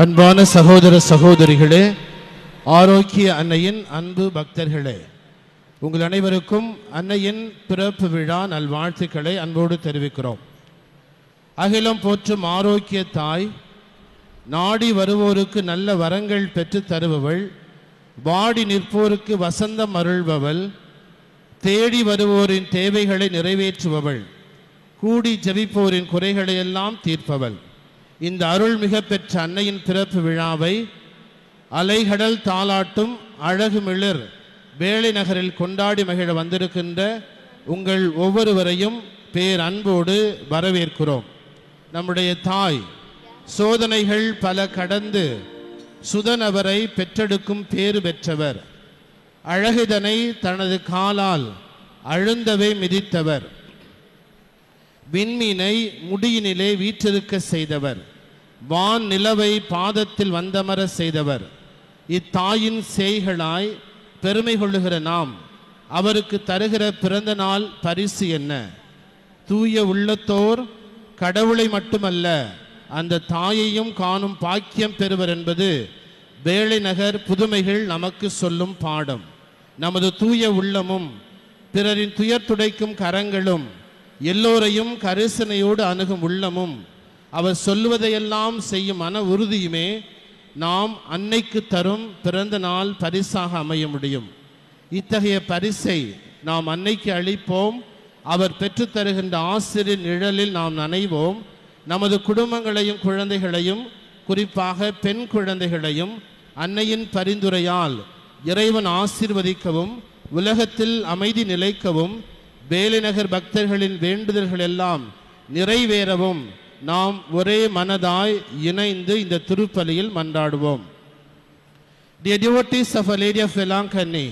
அன்பான சகோதர சகோதரிகளே, ஆரோக்கிய அன்னையின் அன்பு பக்தர்களே, உங்கள் அனைவருக்கும் அன்னையின் பிறப்பு விழா நல்வாழ்த்துக்களை அன்போடு தெரிவிக்கிறோம். அகிலம் போற்றும் ஆரோக்கிய தாய், நாடி வருவோருக்கு நல்ல வரங்கள் பெற்று தருபவள், வாடி நிற்போருக்கு வசந்தம் அருள்பவள், தேடி வருவோரின் தேவைகளை நிறைவேற்றுபவள், கூடி ஜெபிப்போரின் குறைகளை எல்லாம் தீர்ப்பவள். இந்த அருள்மிக பெற்ற அன்னையின் பிறப்பு விழாவை அலைகடல் தாளாட்டும் அழகுமிளிர் வேளை நகரில் கொண்டாடி மகிழ வந்திருக்கின்ற உங்கள் ஒவ்வொருவரையும் பேர் அன்போடு வரவேற்கிறோம். நம்முடைய தாய் சோதனைகள் பல கடந்து சுதனவரை பெற்றெடுக்கும் பேறு பெற்றவர். அழகுதனை தனது காலால் அழுந்தவே மிதித்தவர். விண்மீனை முடியினிலே வீற்றிருக்க செய்தவர். வான் நிலவை பாதத்தில் வந்தமர செய்தவர். இத்தாயின் செய்களாய் பெருமை கொள்ளுகிற நாம் அவருக்கு தருகிற பிறந்த நாள் பரிசு என்ன? தூய உள்ளத்தோர் கடவுளை மட்டுமல்ல, அந்த தாயையும் காணும் பாக்கியம் பெறுவர் என்பது வேளை நகர் புதுமைகள் நமக்கு சொல்லும் பாடம். நமது தூய உள்ளமும் பிறரின் துயர் துடைக்கும் கரங்களும் எல்லோரையும் கரிசனையோடு அணுகும் உள்ளமும் அவர் சொல்லுவதையெல்லாம் செய்யும் மன உறுதியுமே நாம் அன்னைக்கு தரும் பிறந்த நாள் பரிசாக அமைய முடியும். இத்தகைய பரிசை நாம் அன்னைக்கு அளிப்போம். அவர் பெற்றுத்தருகின்ற ஆசிரியர் நிழலில் நாம் நனைவோம். நமது குடும்பங்களையும் குழந்தைகளையும், குறிப்பாக பெண் குழந்தைகளையும் அன்னையின் பரிந்துரையால் இறைவன் ஆசீர்வதிக்கவும், உலகத்தில் அமைதி நிலைக்கவும், வேளை நகர் பக்தர்களின் வேண்டுதல்கள் எல்லாம் நிறைவேறவும் நாம் ஒரே மனதாய் இணைந்து இந்த திருப்பலியில் மன்றாடுவோம். Dear devotees of Our Lady of Velankani,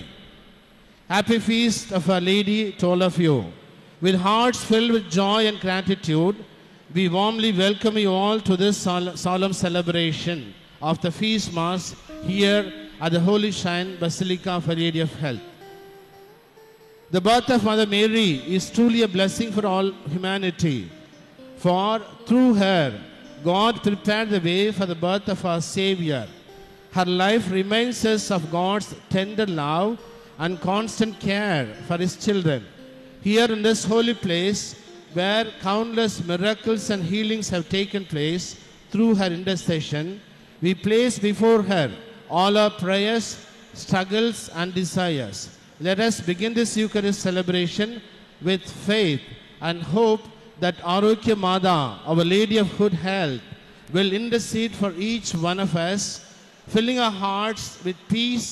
happy feast of Our Lady to all of you. With hearts filled with joy and gratitude, we warmly welcome you all to this solemn celebration of the feast mass here at the Holy Shrine Basilica of Our Lady of Health. The birth of Mother Mary is truly a blessing for all humanity, for through her, God prepared the way for the birth of our Savior. Her life reminds us of God's tender love and constant care for His children. Here in this holy place, where countless miracles and healings have taken place through her intercession, we place before her all our prayers, struggles and desires. Let us begin this Eucharist celebration with faith and hope that Arokya Mada, Our Lady of Good Health, will intercede for each one of us, filling our hearts with peace,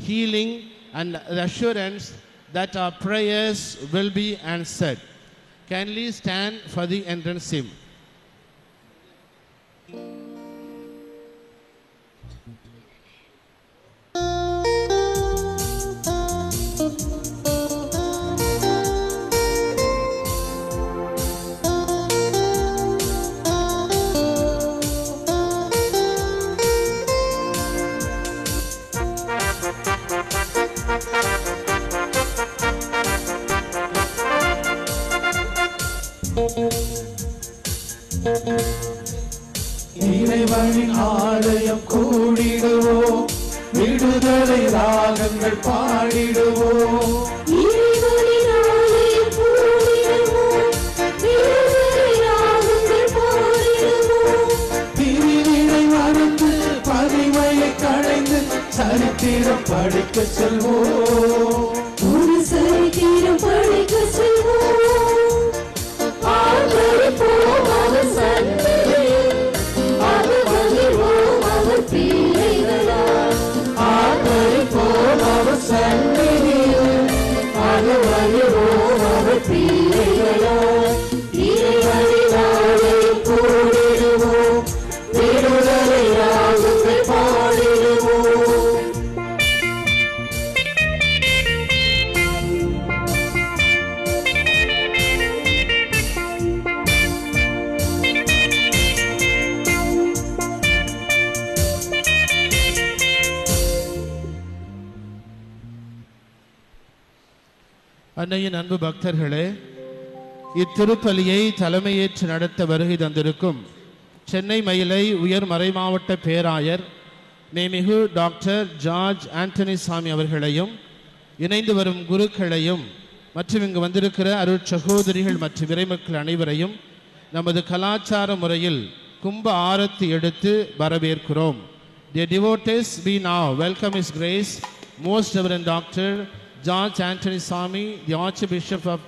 healing and the assurance that our prayers will be answered. Kindly stand for the entrance hymn. இறைவனின் ஆலயம் கூடிடுவோம், விடுதலை ராகங்கள் பாடிடுவோம். இறைவனின் ஆலயம் கூடிடுவோம், விடுதலை ராகங்கள் பாடிடுவோம். பிரிவினை மறந்து பகைமையை களைந்து சரித்திரம் படிக்க செல்வோம். ஒரு சரித்திரம் படிக்க செல்வோம். ஆதரிப்போம் அவர் சன்னதியில், அது மகிழ்வோம் அவர் பிள்ளைகளால். ஆதரிப்போம் அவர் சந்நிதியில், அது மகிழ்வோம் அவர் பிள்ளைகளால். இறைவனின் ஆலயம் கூடிடுவோம், விடுதலை ராகங்கள் பாடிடுவோம். அன்னையின் அன்பு பக்தர்களே, இத்திருப்பலியை தலைமையேற்று நடத்த வருகை தந்திருக்கும் சென்னை மயிலை உயர் மறைமாவட்ட பேராயர் மேமிகு டாக்டர் ஜார்ஜ் ஆண்டனி சாமி அவர்களையும் இணைந்து வரும் குருக்களையும் மற்றும் இங்கு வந்திருக்கிற அருட்சகோதரிகள் மற்றும் இறைமக்கள் அனைவரையும் நமது கலாச்சார முறையில் கும்ப ஆரத்தி எடுத்து வரவேற்கிறோம். Dear devotees, we now welcome His Grace, Most Reverend Dr. George Anthony Swami, the Archbishop of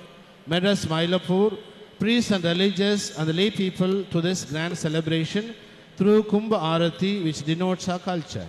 Madras Mylapore, priests and religious and the lay people to this grand celebration through Kumbha Arati, which denotes our culture.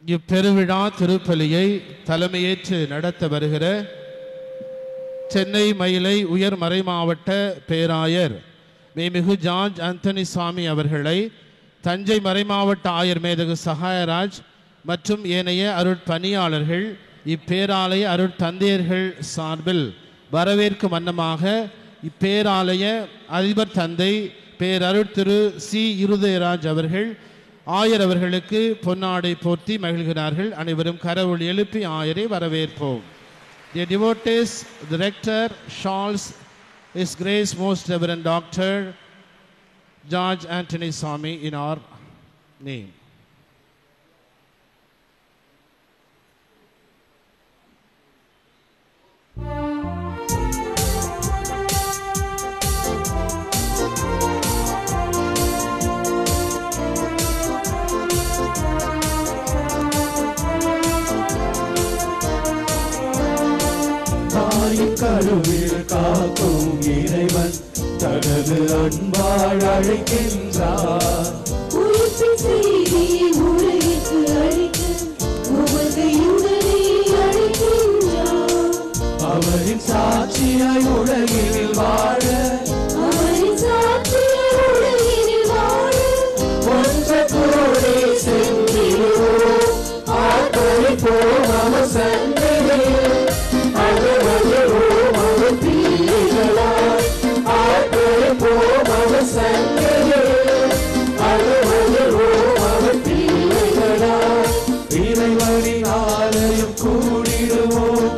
இப்பெருவிழா திருப்பலியை தலைமையேற்று நடத்த வருகிற சென்னை மயிலை உயர் மறைமாவட்ட பேராயர் மேமிகு George Antony சாமி அவர்களை தஞ்சை மறைமாவட்ட ஆயர் மேதகு சகாயராஜ் மற்றும் ஏனைய அருட்பணியாளர்கள் இப்பேராலய அருட்தந்தையர்கள் சார்பில் வரவேற்கும் வண்ணமாக இப்பேராலய அதிபர் தந்தை பேரருட் திரு சி இருதயராஜ் அவர்கள் ஆயர் அவர்களுக்கு பொன்னாடை போர்த்தி மகிழ்கிறார்கள். அனைவரும் கரவொலி எழுப்பி ஆயரை வரவேற்போம். The devotees, the rector, Charles, His Grace Most Reverend Dr. George Anthony Swami in our name. கருவில் காக்கும் இறைவன் தனது அன்பால் அழைக்கின்றார். உயிர்ப்பின் செய்தியை உலகிற்கு அளிக்க உவகையுடனே அழைக்கின்றார். அவரின் சாட்சியாய் உலகில் வாழ ஒன்று கூடி சென்றிடுவோம். ஆர்ப்பரிப்போம் அவர் சந்நிதியில். இறைவனின் ஆலயம் கூடிடுவோம்.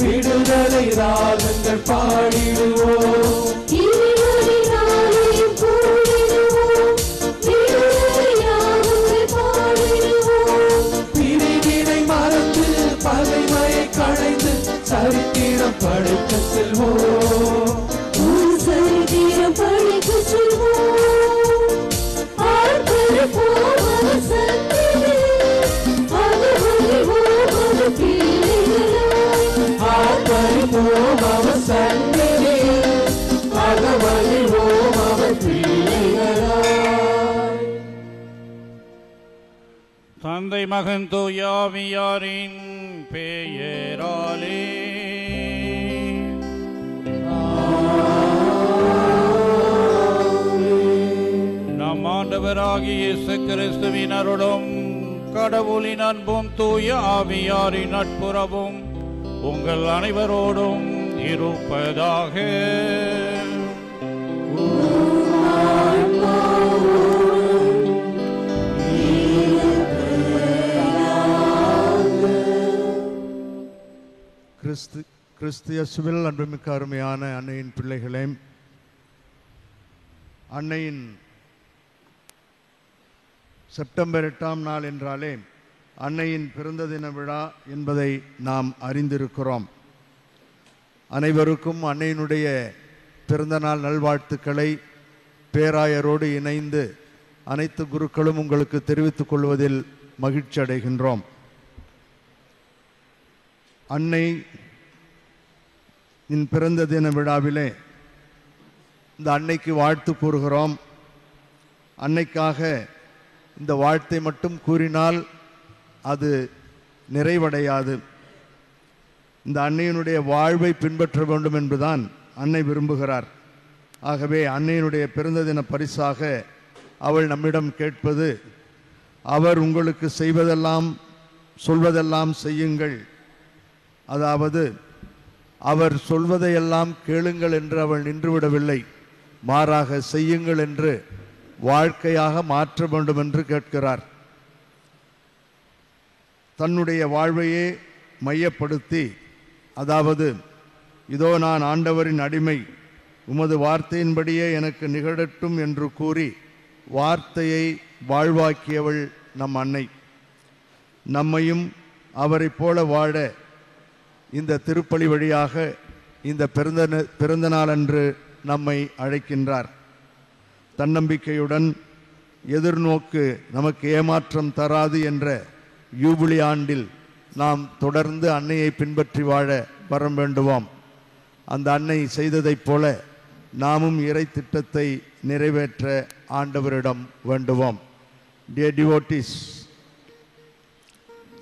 விடுதலை ராகங்கள் பாடிடுவோம். பிரிவினை மறந்து பகைமையை களைந்து சரித்திரம் படைக்க செல்வோம். சரித்திரம் படைக்க செல்வோம். ஆர்ப்பரிப்போம் அவர் சந்நிதியில். அகவழிவோம் அவர் பிள்ளைகளாய். ஆர்ப்பரிப்போம் அவர் சந்நிதியில். அகவழிவோம் அவர் பிள்ளைகளாய். தந்தை மகன் தூயாவியாரின் பெயராலே நம் ஆண்டவராகிய இயேசு கிறிஸ்துவின் அருளும் கடவுளின் அன்பும் தூய ஆவியாரின் நட்புறவும் உங்கள் அனைவரோடும் இருப்பதாக. கிறிஸ்து இயேசுவில் அன்புமிக்க அருமையான அன்னையின் பிள்ளைகளே, அன்னையின் செப்டம்பர் 8ஆம் நாள் என்றாலே அன்னையின் பிறந்த தின விழா என்பதை நாம் அறிந்திருக்கிறோம். அனைவருக்கும் அன்னையினுடைய பிறந்தநாள் நல்வாழ்த்துக்களை பேராயரோடு இணைந்து அனைத்து குருக்களும் உங்களுக்கு தெரிவித்துக் கொள்வதில் மகிழ்ச்சி அடைகின்றோம். அன்னை பிறந்த தின விழாவிலே இந்த அன்னைக்கு வாழ்த்து கூறுகிறோம். அன்னைக்காக இந்த வாழ்த்தை மட்டும் கூறினால் அது நிறைவடையாது. இந்த அன்னையினுடைய வாழ்வை பின்பற்ற வேண்டும் என்பதுதான் அன்னை விரும்புகிறார். ஆகவே அன்னையினுடைய பிறந்த தின பரிசாக அவள் நம்மிடம் கேட்பது, அவர் உங்களுக்கு செய்வதெல்லாம் சொல்வதெல்லாம் செய்யுங்கள், அதாவது அவர் சொல்வதையெல்லாம் கேளுங்கள் என்று அவள் நின்றுவிடவில்லை, மாறாக செய்யுங்கள் என்று வாழ்க்கையாக மாற்ற வேண்டும் என்று கேட்கிறார். தன்னுடைய வாழ்வையே மையப்படுத்தி, அதாவது இதோ நான் ஆண்டவரின் அடிமை, உமது வார்த்தையின்படியே எனக்கு நிகழட்டும் என்று கூறி வார்த்தையை வாழ்வாக்கியவள் நம் அன்னை. நம்மையும் அவரை போல வாழ இந்த திருப்பலி வழியாக இந்த பிறந்த நாளன்று நம்மை அழைக்கின்றார். தன்னம்பிக்கையுடன் எதிர்நோக்கு நமக்கு ஏமாற்றம் தராது என்ற யூபிலி ஆண்டில் நாம் தொடர்ந்து அன்னையை பின்பற்றி வாழ வரம் வேண்டுவோம். அந்த அன்னை செய்ததைப் போல நாமும் இறை திட்டத்தை நிறைவேற்ற ஆண்டவரிடம் வேண்டுவோம். Dear devotees,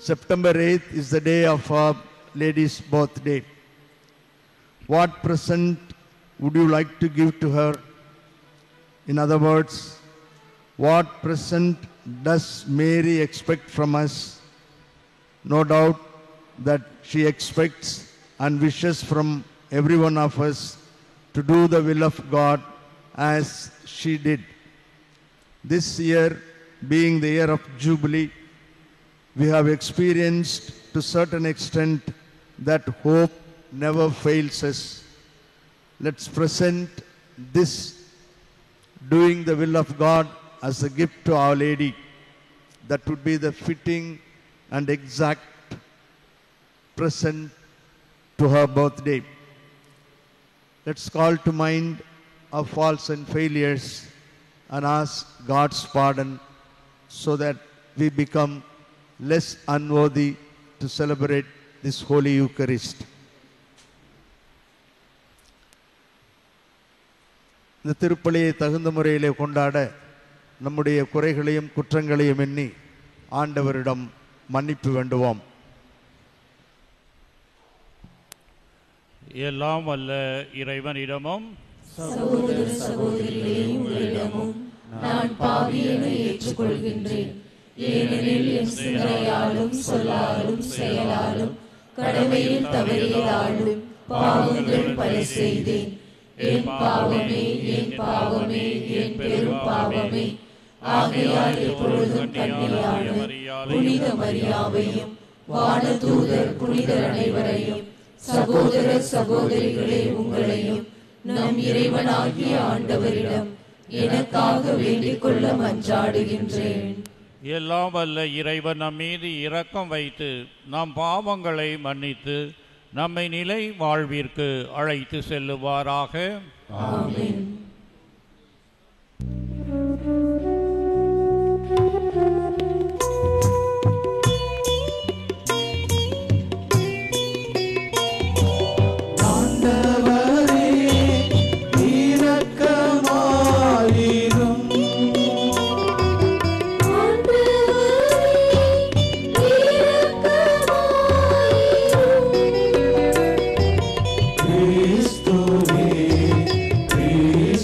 September 8th is the day of our lady's birthday. What present would you like to give to her? In other words, what present does Mary expect from us? No doubt that she expects and wishes from every one of us to do the will of God as she did. This year being the year of Jubilee, we have experienced to a certain extent that hope never fails us. Let's present this doing the will of God as a gift to Our Lady. That would be the fitting and exact present to her birthday. Let's call to mind our faults and failures and ask God's pardon so that we become less unworthy to celebrate this Holy Eucharist. இந்த திருப்பலியை தகுந்த முறையிலே கொண்டாட நம்முடைய குறைகளையும் குற்றங்களையும் எண்ணி ஆண்டவரிடம் மன்னிப்பு வேண்டுவோம். எல்லாம் வல்ல இறைவனிடமும் சகோதர சகோதரிகளே உங்களிடமும் நான் பாவி என ஏற்றுக்கொள்கின்றேன். ஏனெனில் என் சிந்தனையாலும் சொல்லாலும் செயலாலும் கடமையில் தவறியதாலும் பாவங்கள் பல செய்தேன். என் பாவமே, என் பாவமே, என் பெரும் பாவமே. ஆகையால் எப்பொழுதும் கன்னியான புனித மரியாவையும் வானதூதர் புனிதர் அனைவரையும் சகோதர சகோதரிகளே உங்களையும் நம் இறைவனாகிய ஆண்டவரிடம் எனக்காக வேண்டிக் கொள்ள மன்றாடுகின்றேன். எல்லாம் வல்ல இறைவன் நம் மீது இரக்கம் வைத்து நம் பாவங்களை மன்னித்து நம்மை நிலை வாழ்விற்கு அழைத்து செல்லுவாராக. ஆமென். ஆண்டவரே இரக்கமாயிரும். கிறிஸ்துவே கிறிஸ்துவே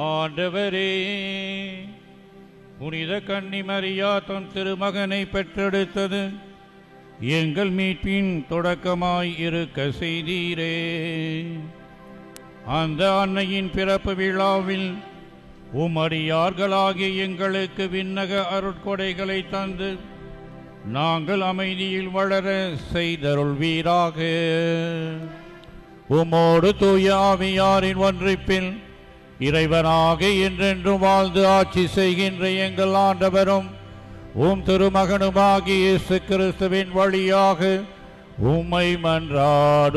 ஆண்டவரே, புனித கன்னிமரியா தம் திருமகனை பெற்றெடுத்தது எங்கள் மீட்பின் தொடக்கமாய் இருக்க செய்தீரே. அந்த அன்னையின் பிறப்பு விழாவில் உமடியார்களாகிய எங்களுக்கு விண்ணக அருட்கொடைகளை தந்து நாங்கள் அமைதியில் வளர செய்தருள்வீராக. உமோடு தூய ஆவியாரின் ஒன்றிப்பில் இறைவனாக என்றென்றும் வாழ்ந்து ஆட்சி செய்கின்ற எங்கள் ஆண்டவரும் உம் திருமகனுமாகிய இயேசு கிறிஸ்துவின் வழியாக உம்மை மன்றாடுகின்றோம்.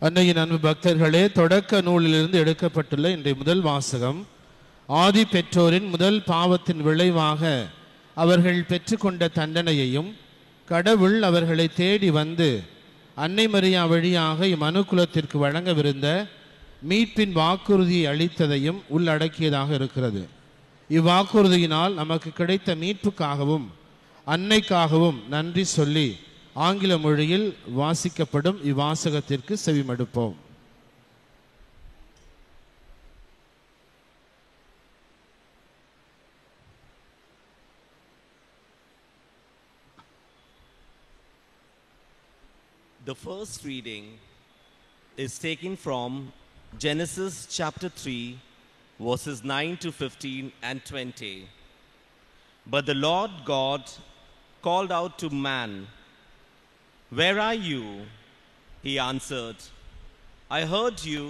அன்னையின் அன்பு பக்தர்களே, தொடக்க நூலிலிருந்து எடுக்கப்பட்டுள்ள இன்றைய முதல் வாசகம் ஆதி பெற்றோரின் முதல் பாவத்தின் விளைவாக அவர்கள் பெற்றுக்கொண்ட தண்டனையையும் கடவுள் அவர்களை தேடி வந்து அன்னை மரியா வழியாக இம்மனுக்குலத்திற்கு வழங்கவிருந்த மீட்பின் வாக்குறுதியை அளித்ததையும் உள்ளடக்கியதாக இருக்கிறது. இவ்வாக்குறுதியினால் நமக்கு கிடைத்த மீட்புக்காகவும் அன்னைக்காகவும் நன்றி சொல்லி ஆங்கில மொழியில் வாசிக்கப்படும் இவ்வாசகத்திற்கு செவிமடுப்போம். The first reading is taken from Genesis chapter 3, verses 9 to 15 and 20. But the Lord God called out to man, "Where are you?" He answered, "I heard you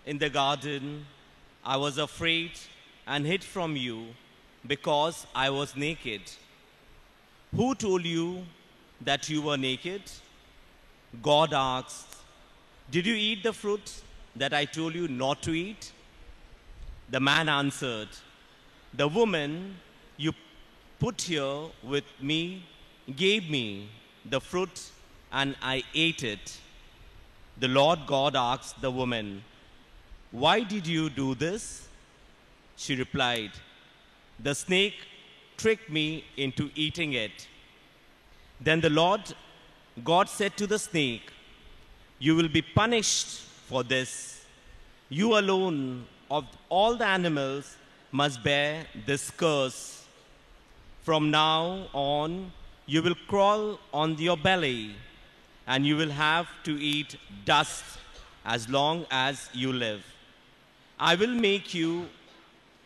in the garden. I was afraid and hid from you because I was naked. Who told you that you were naked?" God asked, "Did you eat the fruit that I told you not to eat?" The man answered, "The woman you put here with me gave me the fruit and I ate it." The Lord God asked the woman, "Why did you do this?" She replied, "The snake tricked me into eating it." Then the Lord God said to the snake, "You will be punished for this. You alone of all the animals must bear this curse. From now on, you will crawl on your belly, and you will have to eat dust as long as you live. I will make you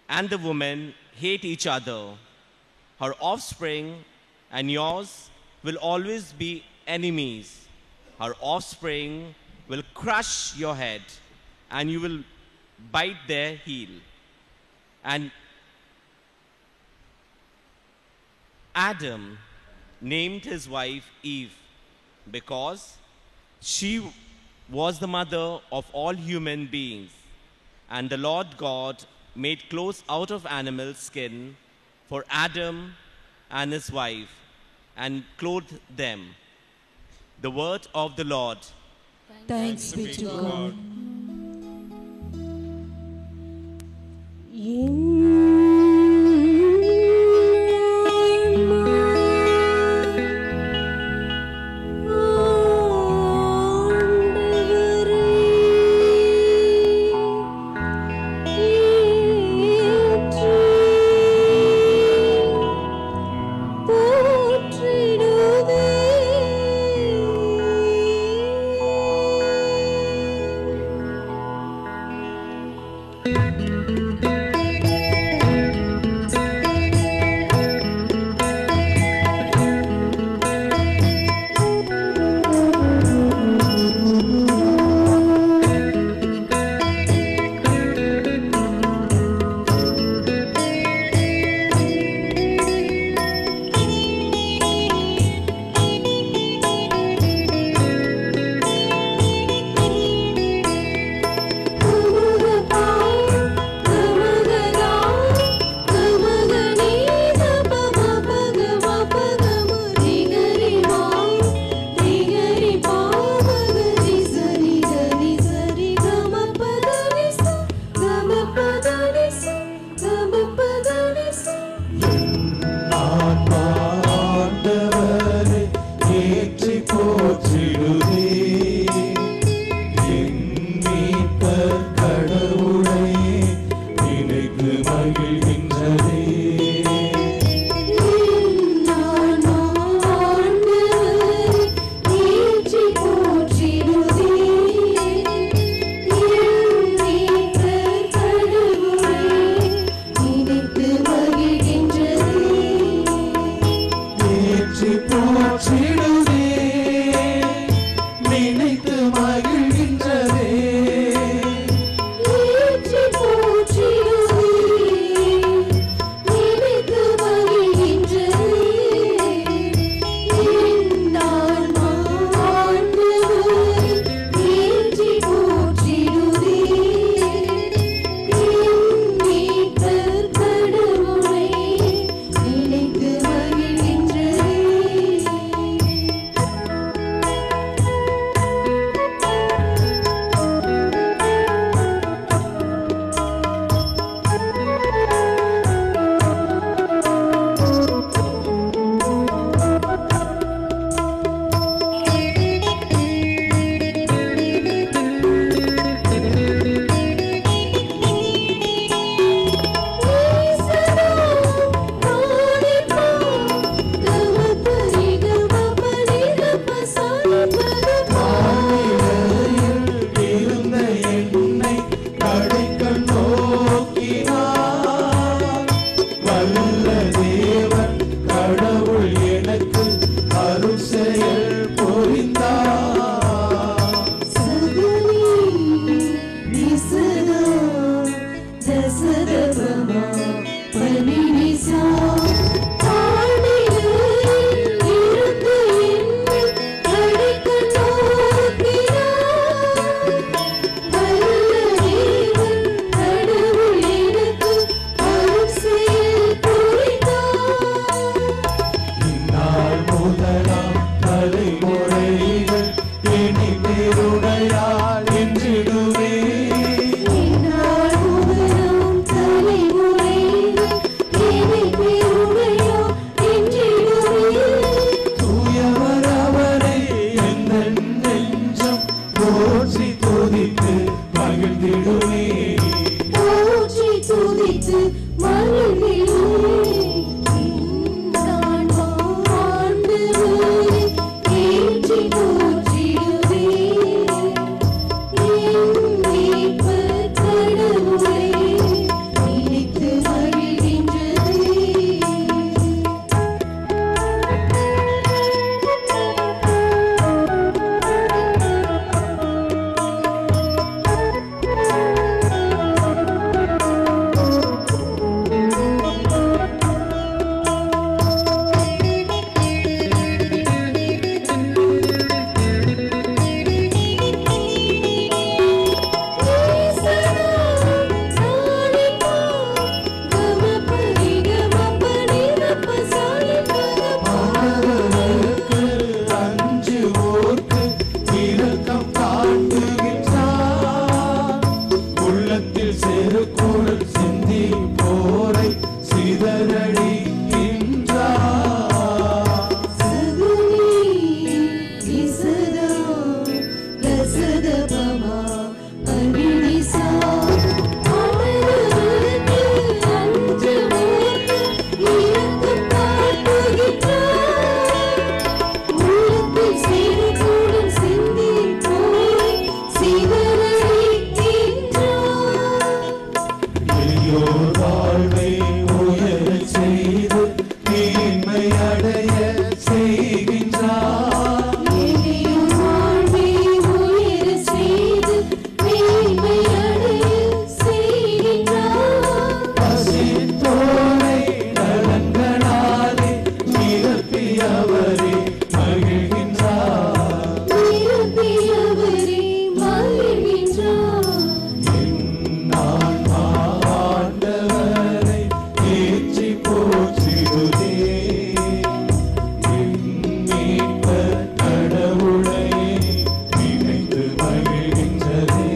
and the woman hate each other. Her offspring and yours will always be enemies. Her offspring will crush your head, and you will bite their heel." And Adam named his wife Eve because she was the mother of all human beings. And the Lord God made clothes out of animal skin for Adam and his wife and clothed them. The word of the Lord. Thanks be to God. ஆண்டவரே தேவன் கடவுள் எனக்கு அருள் செயல் புரிந்தார். இந்நாள் முதலாம் தலைமுறைகள் இனி பேருடையாள் என்றிடுவே. தூயவர் அவரை எங்கள் நெஞ்சம் போற்றி துதித்து மகிழ்ந்திடுவே. மாணவருக்கு அஞ்சுவோர்க்கு இரக்கம் காட்டுகின்றார். உள்ளத்தில் செருக்குள் சிந்தி போரை சிதறடிக்கின்றார். எளியோர் வாழ்வை உயரச் செய்து மேன்மை அடைய செய்கின்றார். பசித்தோரை நலன்களாலே நிரப்பியவரே மகிழ்கின்றார். நான் ஆண்டவரை ஏற்றி போற்றிடுதே. என் மீட்பர் கடவுளை நினைத்து மகிழ்கின்றதே.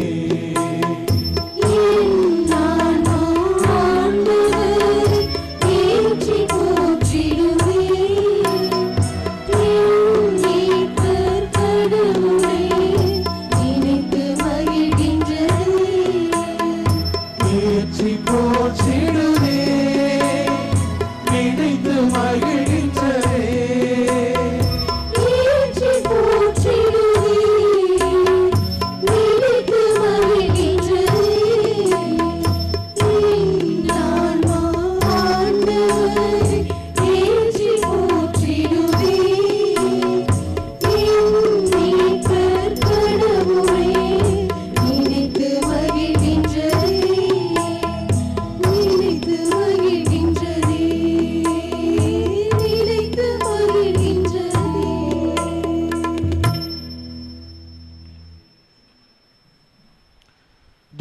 ஏற்றி போற்றிடுதே, நினைத்து மகிழ்கின்றதே.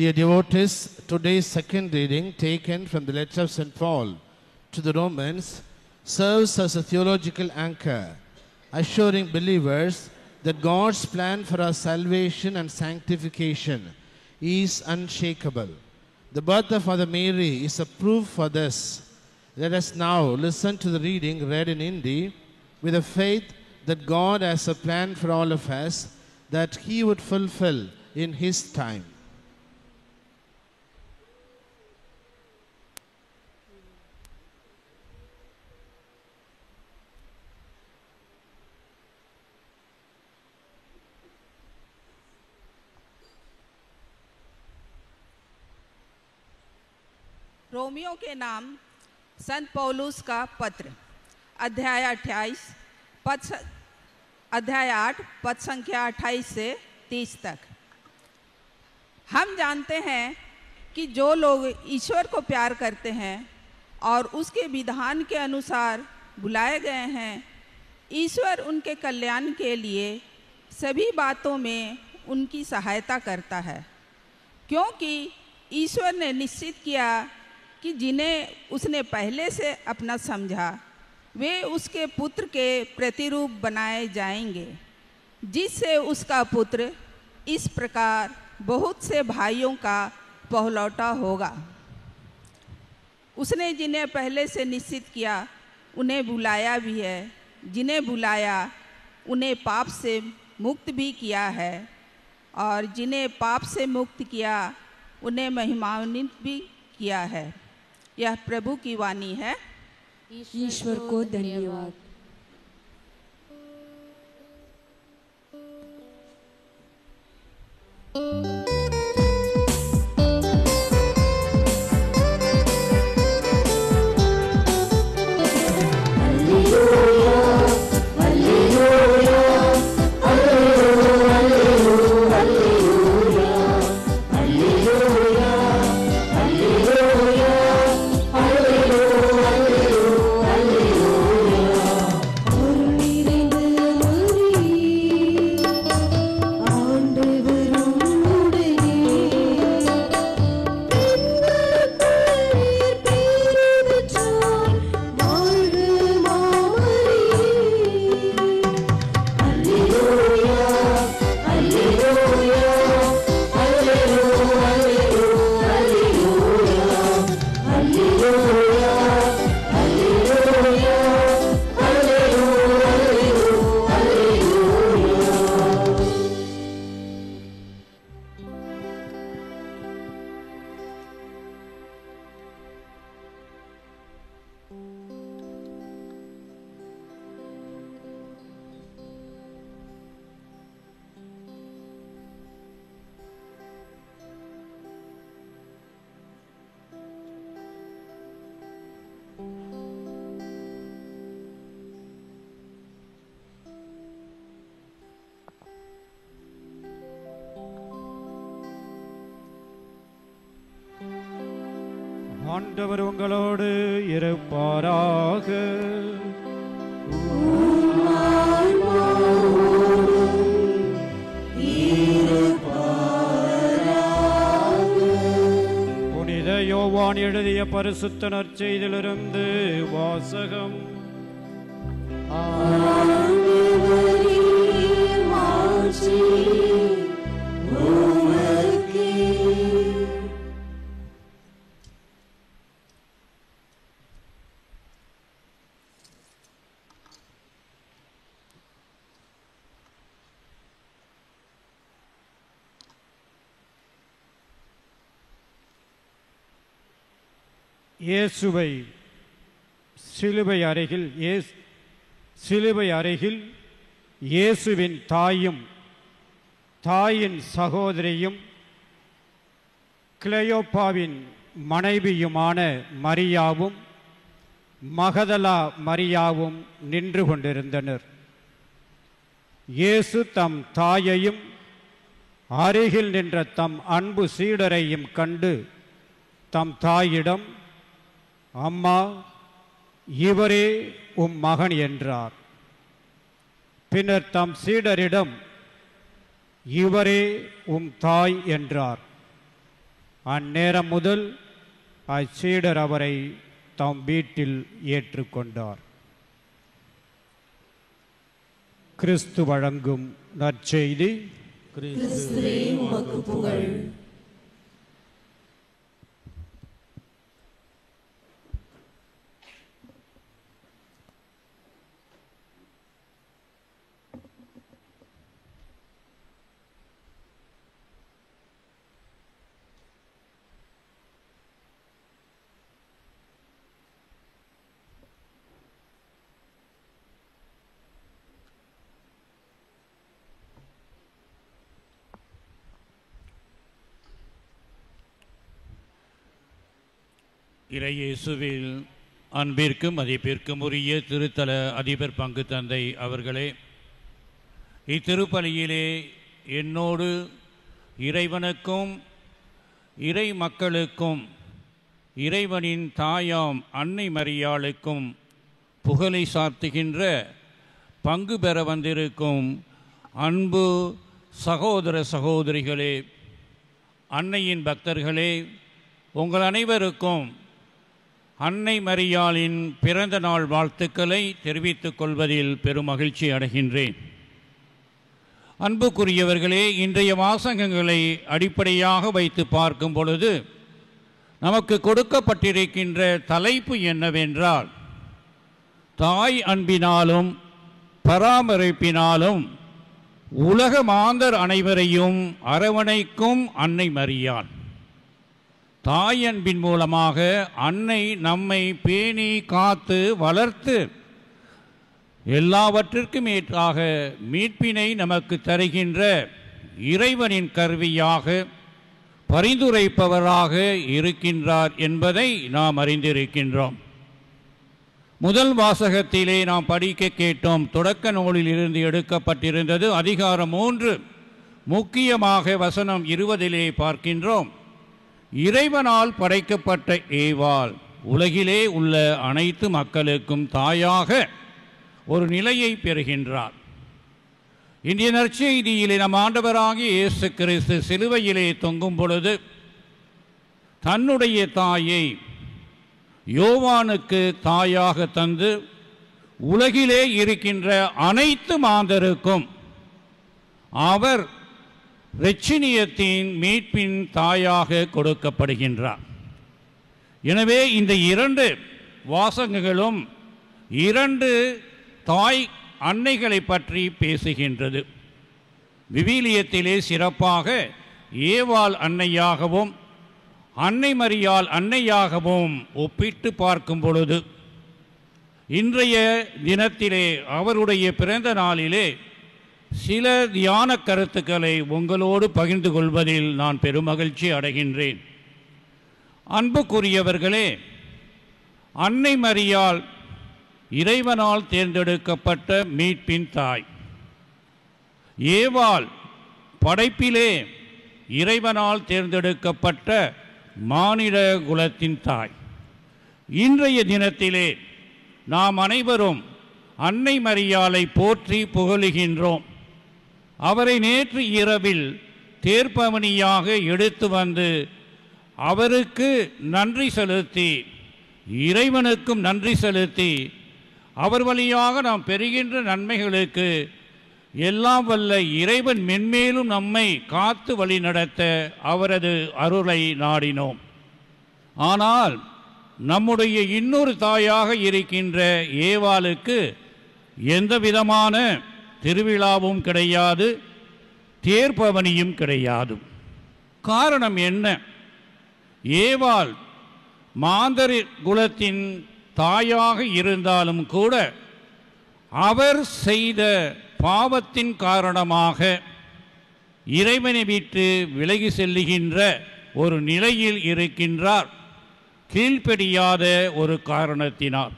Dear devotees, today's second reading, taken from the letter of St. Paul to the Romans, serves as a theological anchor, assuring believers that God's plan for our salvation and sanctification is unshakable. The birth of Mother Mary is a proof for this. Let us now listen to the reading read in Hindi with a faith that God has a plan for all of us that He would fulfill in His time. Romeo के नाम संत पौलुस का पत्र अध्याय 8 पद संख्या 28 से 30 तक। हम जानते हैं कि जो लोग ईश्वर को प्यार करते हैं और उसके विधान के अनुसार बुलाए गए हैं, ईश्वर उनके कल्याण के लिए सभी बातों में उनकी सहायता करता है, क्योंकि ईश्वर ने निश्चित किया कि जिन्हें उसने पहले से अपना समझा वे उसके पुत्र के प्रतिरूप बनाए जाएंगे, जिससे उसका पुत्र इस प्रकार बहुत से भाइयों का पहलौठा होगा। उसने जिन्हें पहले से निश्चित किया उन्हें बुलाया भी है, जिन्हें बुलाया उन्हें पाप से मुक्त भी किया है, और जिन्हें पाप से मुक्त किया उन्हें महिमान्वित भी किया है। यह प्रभु की वाणी है। ईश्वर को धन्यवाद। ஆண்டவர் உங்களோடு இருப்பாராக. புனித யோவான் எழுதிய பரிசுத்த நற்செய்தியிலிருந்து வாசகம். இயேசுவை சிலுவை அருகில் இயேசுவின் தாயும் தாயின் சகோதரியும் கிளையோப்பாவின் மனைவியுமான மரியாவும் மகதலா மரியாவும் நின்று கொண்டிருந்தனர். இயேசு தம் தாயையும் அருகில் நின்ற தம் அன்பு சீடரையும் கண்டு தம் தாயிடம், அம்மா, இவரே உம் மகன் என்றார். பின்னர் தம் சீடரிடம், இவரே உம் தாய் என்றார். அந்நேரம் முதல் அச்சீடர் அவரை தம் வீட்டில் ஏற்றுக்கொண்டார். கிறிஸ்து வழங்கும் நற்செய்தி. கிறிஸ்துவே உமக்கு புகழ். இறையேசுவில் அன்பிற்கும் மதிப்பிற்கும் உரிய திருத்தல அதிபர் பங்கு தந்தை அவர்களே, இத்திருப்பலியிலே என்னோடு இறைவனுக்கும் இறை மக்களுக்கும் இறைவனின் தாயாம் அன்னை மரியாளுக்கும் புகழை சார்த்துகின்ற பங்கு பெற வந்திருக்கும் அன்பு சகோதர சகோதரிகளே, அன்னையின் பக்தர்களே, உங்கள் அனைவருக்கும் அன்னை மரியாளின் பிறந்த நாள் வாழ்த்துக்களை தெரிவித்துக் கொள்வதில் பெரும் மகிழ்ச்சி அடைகின்றேன். அன்புக்குரியவர்களே, இன்றைய வாசகங்களை அடிப்படையாக வைத்து பார்க்கும் பொழுது நமக்கு கொடுக்கப்பட்டிருக்கின்ற தலைப்பு என்னவென்றால், தாய் அன்பினாலும் பராமரிப்பினாலும் உலக மாந்தர் அனைவரையும் அரவணைக்கும் அன்னை மரியாள். தாய் அன்பின் மூலமாக அன்னை நம்மை பேணி காத்து வளர்த்து எல்லாவற்றிற்கும் ஏற்றாக மீட்பினை நமக்கு தருகின்ற இறைவனின் கருவியாக பரிந்துரைப்பவராக இருக்கின்றார் என்பதை நாம் அறிந்திருக்கின்றோம். முதல் வாசகத்திலே நாம் படிக்க கேட்டோம். தொடக்க நூலில் இருந்து எடுக்கப்பட்டிருந்தது. அதிகாரம் 3, முக்கியமாக வசனம் 20 பார்க்கின்றோம். இறைவனால் படைக்கப்பட்ட ஏவாள் உலகிலே உள்ள அனைத்து மக்களுக்கும் தாயாக ஒரு நிலையை பெறுகின்றார். இன்றைய நற்செய்தியிலே நம் ஆண்டவராகிய இயேசு கிறிஸ்து சிலுவையிலே தொங்கும் பொழுது தன்னுடைய தாயை யோவானுக்கு தாயாக தந்து உலகிலே இருக்கின்ற அனைத்து மாந்தருக்கும் அவர் இரட்சணியத்தின் மீட்பின் தாயாக கொடுக்கப்படுகின்றார். எனவே இந்த 2 வாசகங்களும் 2 தாய் அன்னைகளை பற்றி பேசுகின்றது. விவிலியத்திலே சிறப்பாக ஏவாள் அன்னையாகவும் அன்னை மரியாள் அன்னையாகவும் ஒப்பிட்டு பார்க்கும் பொழுது இன்றைய தினத்திலே அவருடைய பிறந்த நாளிலே சில தியான கருத்துக்களை உங்களோடு பகிர்ந்து கொள்வதில் நான் பெருமகிழ்ச்சி அடைகின்றேன். அன்புக்குரியவர்களே, அன்னை மரியாள் இறைவனால் தேர்ந்தெடுக்கப்பட்ட மீட்பின் தாய். ஏவாள் படைப்பிலே இறைவனால் தேர்ந்தெடுக்கப்பட்ட மானிட குலத்தின் தாய். இன்றைய தினத்திலே நாம் அனைவரும் அன்னை மரியாளை போற்றி புகழுகின்றோம். அவரை நேற்று இரவில் தேர்ப்பவனியாக எடுத்து வந்து அவருக்கு நன்றி செலுத்தி இறைவனுக்கும் நன்றி செலுத்தி அவர் வழியாக நாம் பெறுகின்ற நன்மைகளுக்கு எல்லாம் வல்ல இறைவன் மென்மேலும் நம்மை காத்து வழி நடத்த அவரது அருளை நாடினோம். ஆனால் நம்முடைய இன்னொரு தாயாக இருக்கின்ற ஏவாளுக்கு எந்த விதமான திருவிழாவும் கிடையாது, தேர்ப்பவனியும் கிடையாது. காரணம் என்ன? ஏவாள் மாந்தர் குலத்தின் தாயாக இருந்தாலும் கூட அவர் செய்த பாவத்தின் காரணமாக இறைவனை விட்டு விலகி செல்லுகின்ற ஒரு நிலையில் இருக்கின்றார், கீழ்ப்படியாத ஒரு காரணத்தினால்.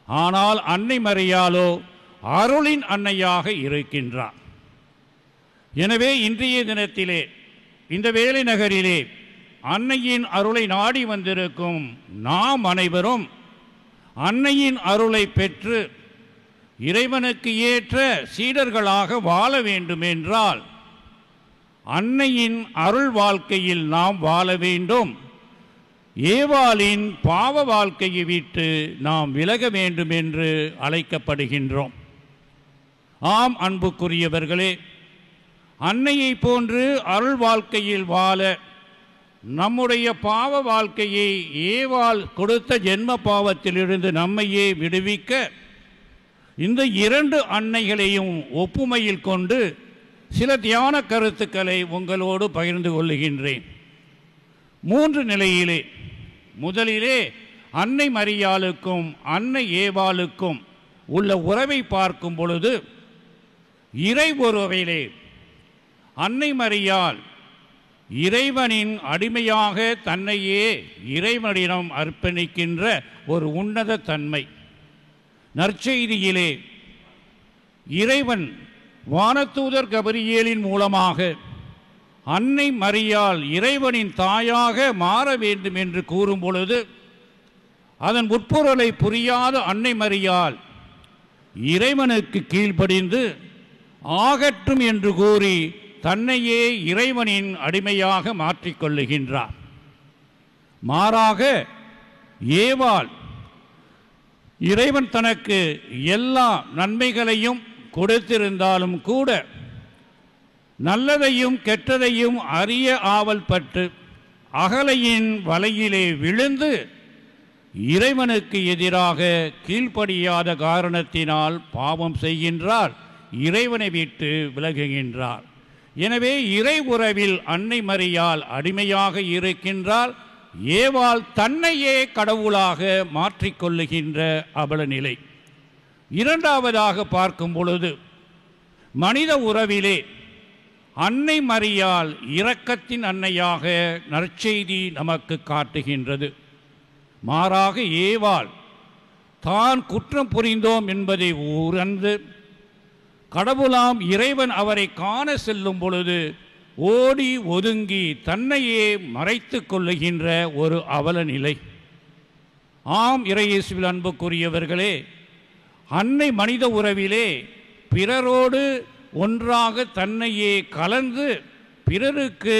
ஆனால் அன்னை மரியாளோ அருளின் அன்னையாக இருக்கின்றார். எனவே இன்றைய தினத்திலே இந்த வேலை நகரிலே அன்னையின் அருளை நாடி வந்திருக்கும் நாம் அனைவரும் அன்னையின் அருளை பெற்று இறைவனுக்கு ஏற்ற சீடர்களாக வாழ வேண்டுமென்றால் அன்னையின் அருள் வாழ்க்கையில் நாம் வாழ வேண்டும். ஏவாளின் பாவ வாழ்க்கையை விட்டு நாம் விலக வேண்டும் என்று அழைக்கப்படுகின்றோம். ஆம் அன்புக்குரியவர்களே, அன்னையை போன்று அருள் வாழ்க்கையில் வாழ நம்முடைய பாவ வாழ்க்கையை ஏவாள் கொடுத்த ஜென்ம பாவத்திலிருந்து நம்மையே விடுவிக்க இந்த 2 அன்னைகளையும் ஒப்புமையில் கொண்டு சில தியான கருத்துக்களை உங்களோடு பகிர்ந்து கொள்ளுகின்றேன். 3 நிலையிலே, முதலிலே அன்னை மரியாளுக்கும் அன்னை ஏவாளுக்கும் உள்ள உறவை பார்க்கும் பொழுது இறை உறவிலே அன்னை மரியாள் இறைவனின் அடிமையாக தன்னையே இறைவனிடம் அர்ப்பணிக்கின்ற ஒரு உன்னத தன்மை. நற்செய்தியிலே இறைவன் வானதூதர் கபிரியேலின் மூலமாக அன்னை மரியாள் இறைவனின் தாயாக மாற வேண்டும் என்று கூறும் பொழுது அதன் உட்பொருளை புரியாத அன்னை மரியாள் இறைவனுக்கு கீழ்ப்படிந்து ஆகட்டும் என்று கூறி தன்னையே இறைவனின் அடிமையாக மாற்றிக்கொள்ளுகின்றார். மாறாக ஏவாள் இறைவன் தனக்கு எல்லா நன்மைகளையும் கொடுத்திருந்தாலும் கூட நல்லதையும் கெட்டதையும் அறிய ஆவல் பட்டு அகலையின் வலையிலே விழுந்து இறைவனுக்கு எதிராக கீழ்ப்படியாத காரணத்தினால் பாவம் செய்கின்றார், இறைவனை விட்டு விலகுகின்றார். எனவே இறை உறவில் அன்னை மரியாள் அடிமையாக இருக்கின்றால், ஏவாள் தன்னையே கடவுளாக மாற்றிக்கொள்ளுகின்ற அவல நிலை. இரண்டாவதாக பார்க்கும் பொழுது மனித உறவிலே அன்னை மரியாள் இரக்கத்தின் அன்னையாக நற்செய்தி நமக்கு காட்டுகின்றது. மாறாக ஏவாள் தான் குற்றம் புரிந்தோம் என்பதை உணர்ந்து கடவுளாம் இறைவன் அவரை காண செல்லும் பொழுது ஓடி ஒதுங்கி தன்னையே மறைத்து கொள்ளுகின்ற ஒரு அவல நிலை. ஆம், இறையேசுவில் அன்புக்குரியவர்களே, அன்னை மனித உறவிலே பிறரோடு ஒன்றாக தன்னையே கலந்து பிறருக்கு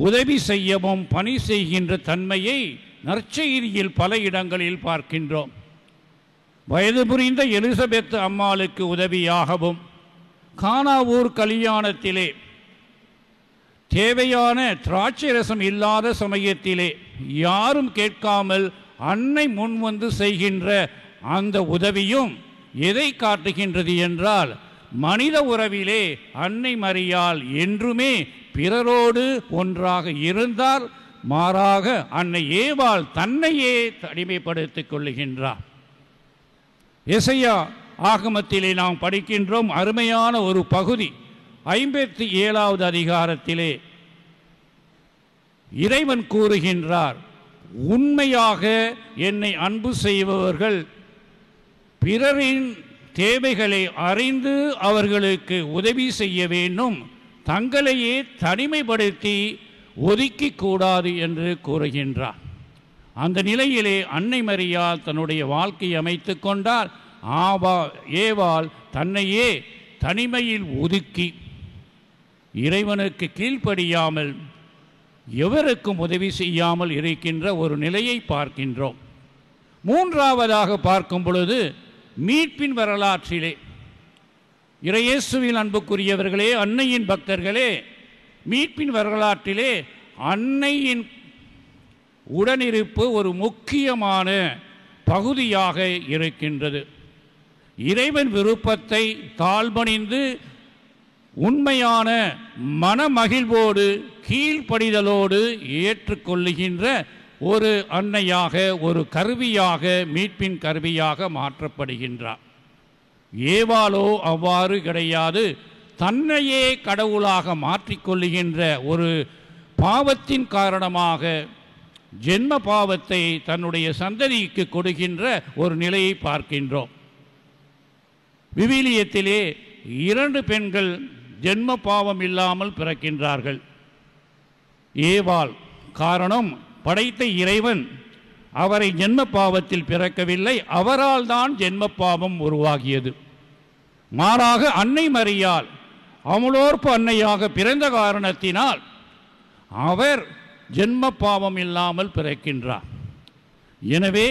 உதவி செய்யவும் பணி செய்கின்ற தன்மையை நற்செய்தியில் பல இடங்களில் பார்க்கின்றோம். வயது புரிந்த எலிசபெத் அம்மாளுக்கு உதவியாகவும் கானாவூர் கல்யாணத்திலே தேவையான திராட்சை ரசம் இல்லாத சமயத்திலே யாரும் கேட்காமல் அன்னை முன்வந்து செய்கின்ற அந்த உதவியும் எதை காட்டுகின்றது என்றால், மனித உறவிலே அன்னை மரியாள் என்றுமே பிறரோடு ஒன்றாக இருந்தால், மாறாக அன்னை ஏவாள் தன்னையே அடிமைப்படுத்திக் கொள்ளுகின்றார். எசையா ஆகமத்திலே நாம் படிக்கின்றோம் அருமையான ஒரு பகுதி. 57வது அதிகாரத்திலே இறைவன் கூறுகின்றார், உண்மையாக என்னை அன்பு செய்பவர்கள் பிறரின் தேவைகளை அறிந்து அவர்களுக்கு உதவி செய்ய வேண்டும், தங்களையே தனிமைப்படுத்தி ஒதுக்கி கூடாது என்று கூறுகின்றார். அந்த நிலையிலே அன்னை மரியாள் தன்னுடைய வாழ்க்கையை அமைத்து கொண்டார். ஏவாள் தன்னையே தனிமையில் ஒதுக்கி இறைவனுக்கு கீழ்ப்படியாமல் எவருக்கும் உதவி செய்யாமல் இருக்கின்ற ஒரு நிலையை பார்க்கின்றோம். மூன்றாவதாக பார்க்கும் பொழுது மீட்பின் வரலாற்றிலே இறையேசுவில் அன்புக்குரியவர்களே, அன்னையின் பக்தர்களே, மீட்பின் வரலாற்றிலே அன்னையின் உடனிருப்பு ஒரு முக்கியமான பகுதியாக இருக்கின்றது. இறைவன் விருப்பத்தை தாழ்பணிந்து உண்மையான மனமகிழ்வோடு கீழ்ப்படிதலோடு ஏற்றுக்கொள்ளுகின்ற ஒரு அன்னையாக, ஒரு கருவியாக, மீட்பின் கருவியாக மாற்றப்படுகின்றார். ஏவாளோ அவ்வாறு கிடையாது. தன்னையே கடவுளாக மாற்றிக்கொள்ளுகின்ற ஒரு பாவத்தின் காரணமாக ஜென்ம பாவத்தை தன்னுடைய சந்ததிக்கு கொடுக்கின்ற ஒரு நிலையை பார்க்கின்றோம். விவிலியத்திலே 2 பெண்கள் ஜென்ம பாவம் இல்லாமல் பிறக்கின்றார்கள். ஏவாள், காரணம் படைத்த இறைவன் அவரை ஜென்ம பாவத்தில் பிறக்கவில்லை, அவரால் தான் ஜென்ம பாவம் உருவாகியது. மாறாக அன்னை மரியாள் அமலோற்பு அன்னையாக பிறந்த காரணத்தினால் அவர் ஜென்ம பாவம் இல்லாமல் பிறக்கின்றார். எனவே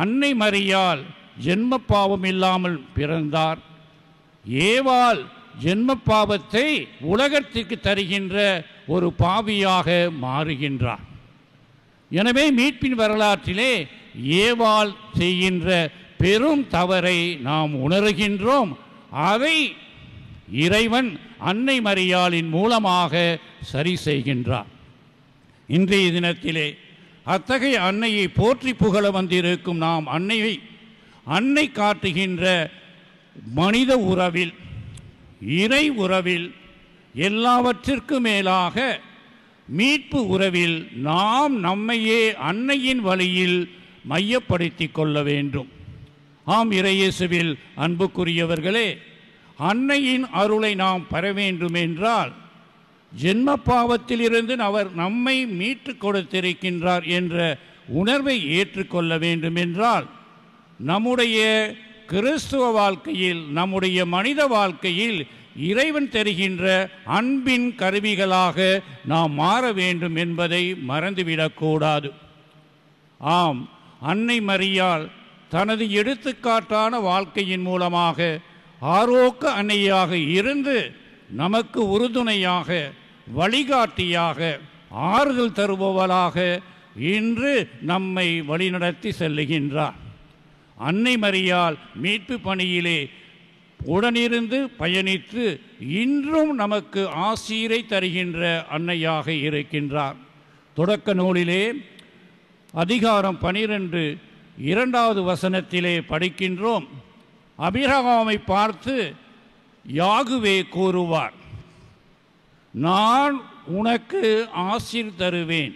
அன்னை மரியாள் ஜென்ம பாவம் இல்லாமல் பிறந்தார். ஏவாள் ஜென்ம பாவத்தை உலகத்திற்கு தருகின்ற ஒரு பாவியாக மாறுகின்றார். எனவே மீட்பின் வரலாற்றிலே ஏவாள் செய்கின்ற பெரும் தவறை நாம் உணர்கின்றோம். அதை இறைவன் அன்னை மரியாளின் மூலமாக சரி செய்கின்றார். இன்றைய தினத்திலே அத்தகைய அன்னையை போற்றி புகழ வந்திருக்கும் நாம் அன்னை காட்டுகின்ற மனித உறவில், இறை உறவில், எல்லாவற்றிற்கும் மேலாக மீட்பு உறவில் நாம் நம்மையே அன்னையின் வழியில் மையப்படுத்தி கொள்ள வேண்டும். ஆம், இறையேசுவில் அன்புக்குரியவர்களே, அன்னையின் அருளை நாம் பெற வேண்டும் என்றால் ஜென்ம பாவத்திலிருந்து அவர் நம்மை மீட்டு கொடுத்திருக்கின்றார் என்ற உணர்வை ஏற்றுக்கொள்ள வேண்டும் என்றால் நம்முடைய கிறிஸ்துவ வாழ்க்கையில், நம்முடைய மனித வாழ்க்கையில் இறைவன் தருகின்ற அன்பின் கருவிகளாக நாம் மாற வேண்டும் என்பதை மறந்துவிடக்கூடாது. ஆம், அன்னை மரியாள் தனது எடுத்துக்காட்டான வாழ்க்கையின் மூலமாக ஆரோக்க அன்னையாக இருந்து நமக்கு உறுதுணையாக, வழிகாட்டியாக, ஆறுதல் தருபவளாக இன்று நம்மை வழிநடத்தி செல்லுகின்றார். அன்னை மரியாள் மீட்பு பணியிலே உடனிருந்து பயணித்து இன்றும் நமக்கு ஆசீரை தருகின்ற அன்னையாக இருக்கின்றார். தொடக்க நூலிலே அதிகாரம் 12 2வது வசனத்திலே படிக்கின்றோம். அபிரகாமை பார்த்து யாகுவே கூறுவார், நான் உனக்கு ஆசீர் தருவேன்,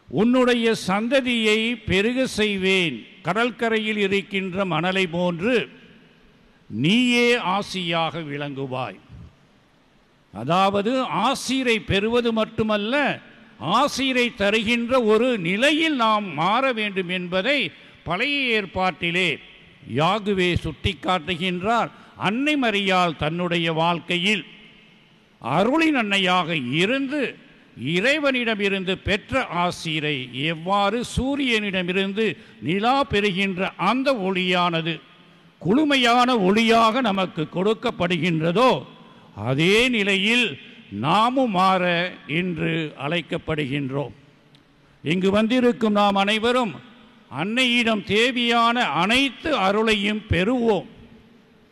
உன்னுடைய சந்ததியை பெருக செய்வேன், கடற்கரையில் இருக்கின்ற மணலை போன்று நீயே ஆசியாக விளங்குவாய். அதாவது ஆசீரை பெறுவது மட்டுமல்ல, ஆசீரை தருகின்ற ஒரு நிலையில் நாம் மாற வேண்டும் என்பதை பழைய ஏற்பாட்டிலே யாகுவே சுட்டிக்காட்டுகின்றார். அன்னை மரியாள் தன்னுடைய வாழ்க்கையில் அருளின் அன்னையாக இருந்து இறைவனிடமிருந்து பெற்ற ஆசீரை எவ்வாறு சூரியனிடமிருந்து நிலா பெறுகின்ற அந்த ஒளியானது குளுமையான ஒளியாக நமக்கு கொடுக்கப்படுகின்றதோ அதே நிலையில் நாமும் மாற இன்று அழைக்கப்படுகின்றோம். இங்கு வந்திருக்கும் நாம் அனைவரும் அன்னையிடம் தேவையான அனைத்து அருளையும் பெறுவோம்.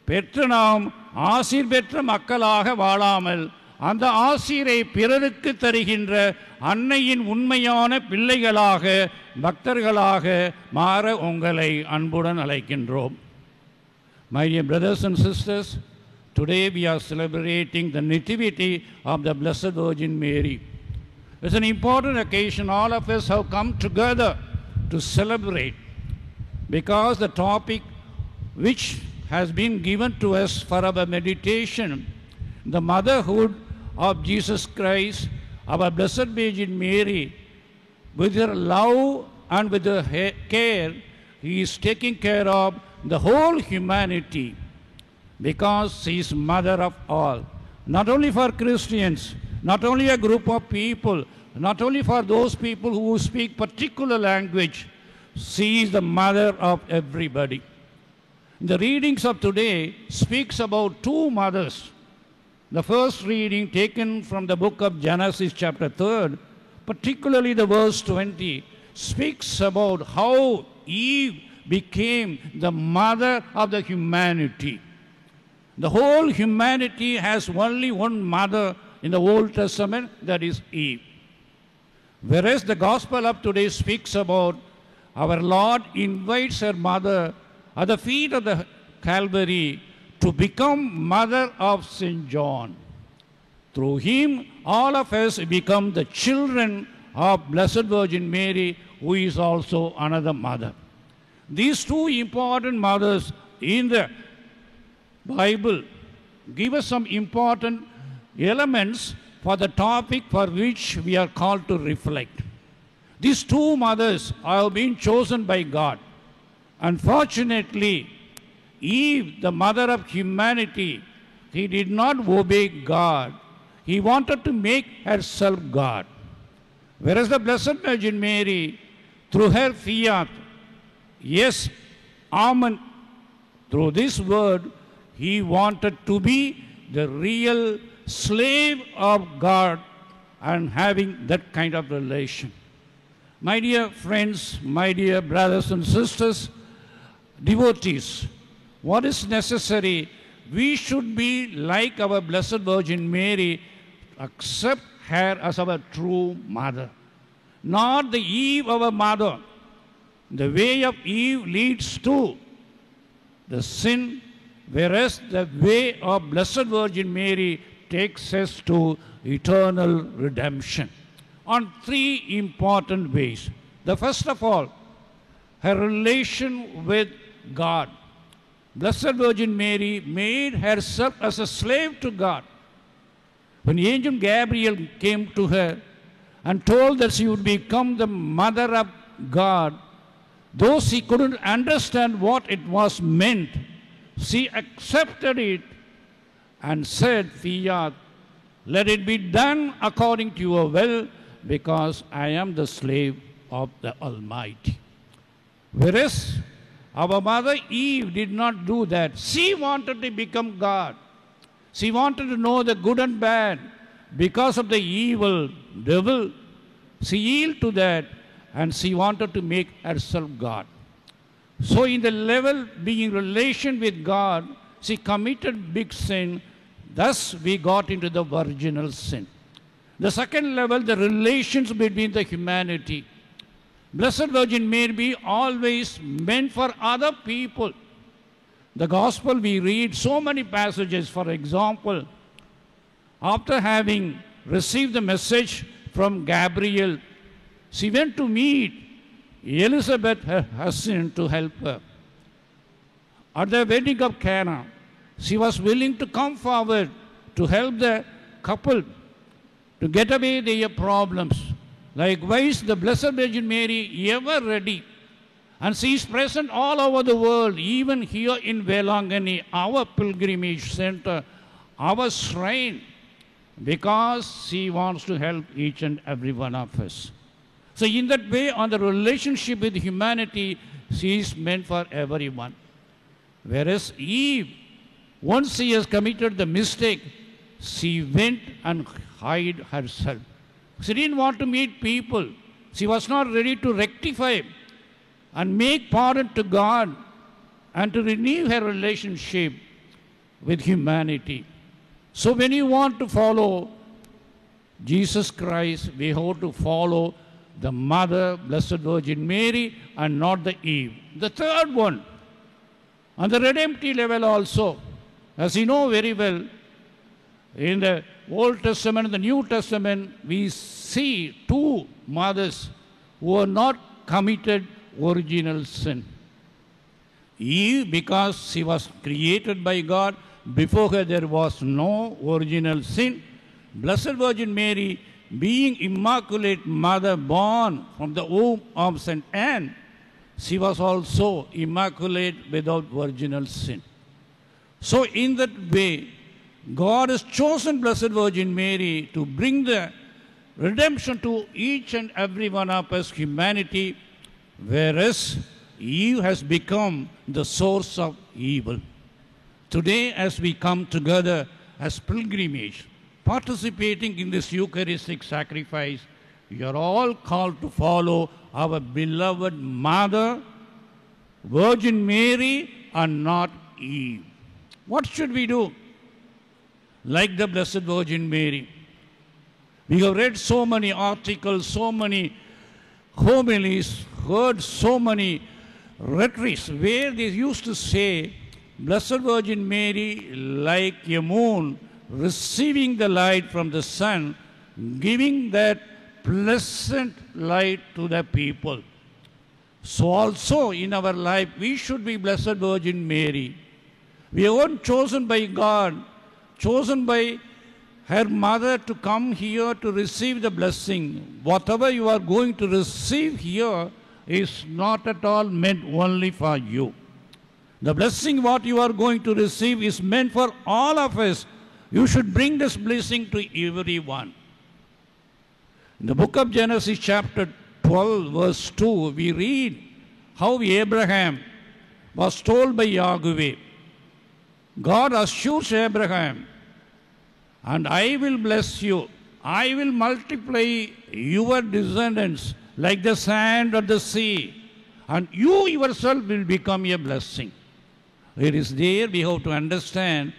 பெற்று நாம் ஆசீர் பெற்ற மக்களாக வாழாமல் அந்த ஆசீரை பிறருக்கு தருகின்ற அன்னையின் உண்மையான பிள்ளைகளாக, பக்தர்களாக மாற உங்களை அன்புடன் அழைக்கின்றோம். My dear brothers and sisters, today we are celebrating the Nativity of the Blessed Virgin Mary. It's an important occasion. All of us have come together to celebrate, because the topic which has been given to us for our meditation, the motherhood of Jesus Christ, our Blessed Virgin Mary, with her love and with her care, he is taking care of the whole humanity, because she is mother of all. Not only for Christians, not only a group of people, not only for those people who speak particular language, she is the mother of everybody. The readings of today speaks about two mothers. The first reading taken from the book of Genesis chapter 3, particularly the verse 20, speaks about how Eve became the mother of the humanity. The whole humanity has only one mother in the Old Testament, that is Eve. Whereas the gospel of today speaks about our Lord invites her mother at the feet of the Calvary to become mother of St. John. Through him, all of us become the children of Blessed Virgin Mary, who is also another mother. These two important mothers in the Bible give us some important elements for the topic for which we are called to reflect. These two mothers have been chosen by God. Unfortunately, Eve, the mother of humanity, he did not obey God. He wanted to make herself God. Whereas the Blessed Virgin Mary, through her fiat, yes, amen, through this word, he wanted to be the real slave of God and having that kind of relation. My dear friends, my dear brothers and sisters, devotees, what is necessary? We should be like our Blessed Virgin Mary, accept her as our true mother. Not the Eve, our mother. The way of Eve leads to the sin, whereas the way of Blessed Virgin Mary takes us to eternal redemption on three important ways. The first of all, her relation with God. Blessed Virgin Mary made herself as a slave to God. When Angel Gabriel came to her and told that she would become the mother of God, though she couldn't understand what it was meant, she accepted it and said, "Fiat, let it be done according to your will, because I am the slave of the Almighty." Whereas our mother Eve did not do that. She wanted to become God. She wanted to know the good and bad. Because of the evil devil, she yielded to that and she wanted to make herself God. So in the level being relation with God, she committed big sin. Thus we got into the virginal sin. The second level, the relations between the humanity. Blessed Virgin Mary always meant for other people. The gospel we read so many passages. For example, after having received the message from Gabriel, she went to meet Elizabeth, her husband, to help her. At the wedding of Cana, she was willing to come forward to help the couple to get away their problems. Likewise, the Blessed Virgin Mary, ever ready, and she is present all over the world, even here in Velangani, our pilgrimage center, our shrine, because she wants to help each and every one of us. So in that way, on the relationship with humanity, she is meant for everyone. Whereas Eve, once she has committed the mistake, she went and hid herself. She didn't want to meet people. She was not ready to rectify and make pardon to God and to renew her relationship with humanity. So when you want to follow Jesus Christ, we have to follow the Mother, Blessed Virgin Mary, and not the Eve. The third one, on the redemptive level also, as you know very well, in the Old Testament and the New Testament, we see two mothers who are not committed original sin. Eve, because she was created by God, before her there was no original sin. Blessed Virgin Mary, being Immaculate Mother born from the womb of St. Anne, she was also immaculate without virginal sin. So in that way, God has chosen Blessed Virgin Mary to bring the redemption to each and every one of us, humanity, whereas Eve has become the source of evil. Today, as we come together as pilgrimage, participating in this Eucharistic sacrifice, we are all called to follow our beloved Mother, Virgin Mary, and not Eve. What should we do? Like the Blessed Virgin Mary. We have read so many articles, so many homilies, heard so many rhetorics where they used to say, Blessed Virgin Mary, like a moon, receiving the light from the sun, giving that pleasant light to the people. So also in our life, we should be Blessed Virgin Mary. We are one chosen by God, chosen by her mother to come here to receive the blessing. Whatever you are going to receive here is not at all meant only for you. The blessing what you are going to receive is meant for all of us. You should bring this blessing to everyone. In the book of Genesis chapter 12 verse 2, we read how Abraham was told by Yahweh. God assures Abraham, and I will bless you. I will multiply your descendants like the sand of the sea, and you yourself will become a blessing. It is there we have to understand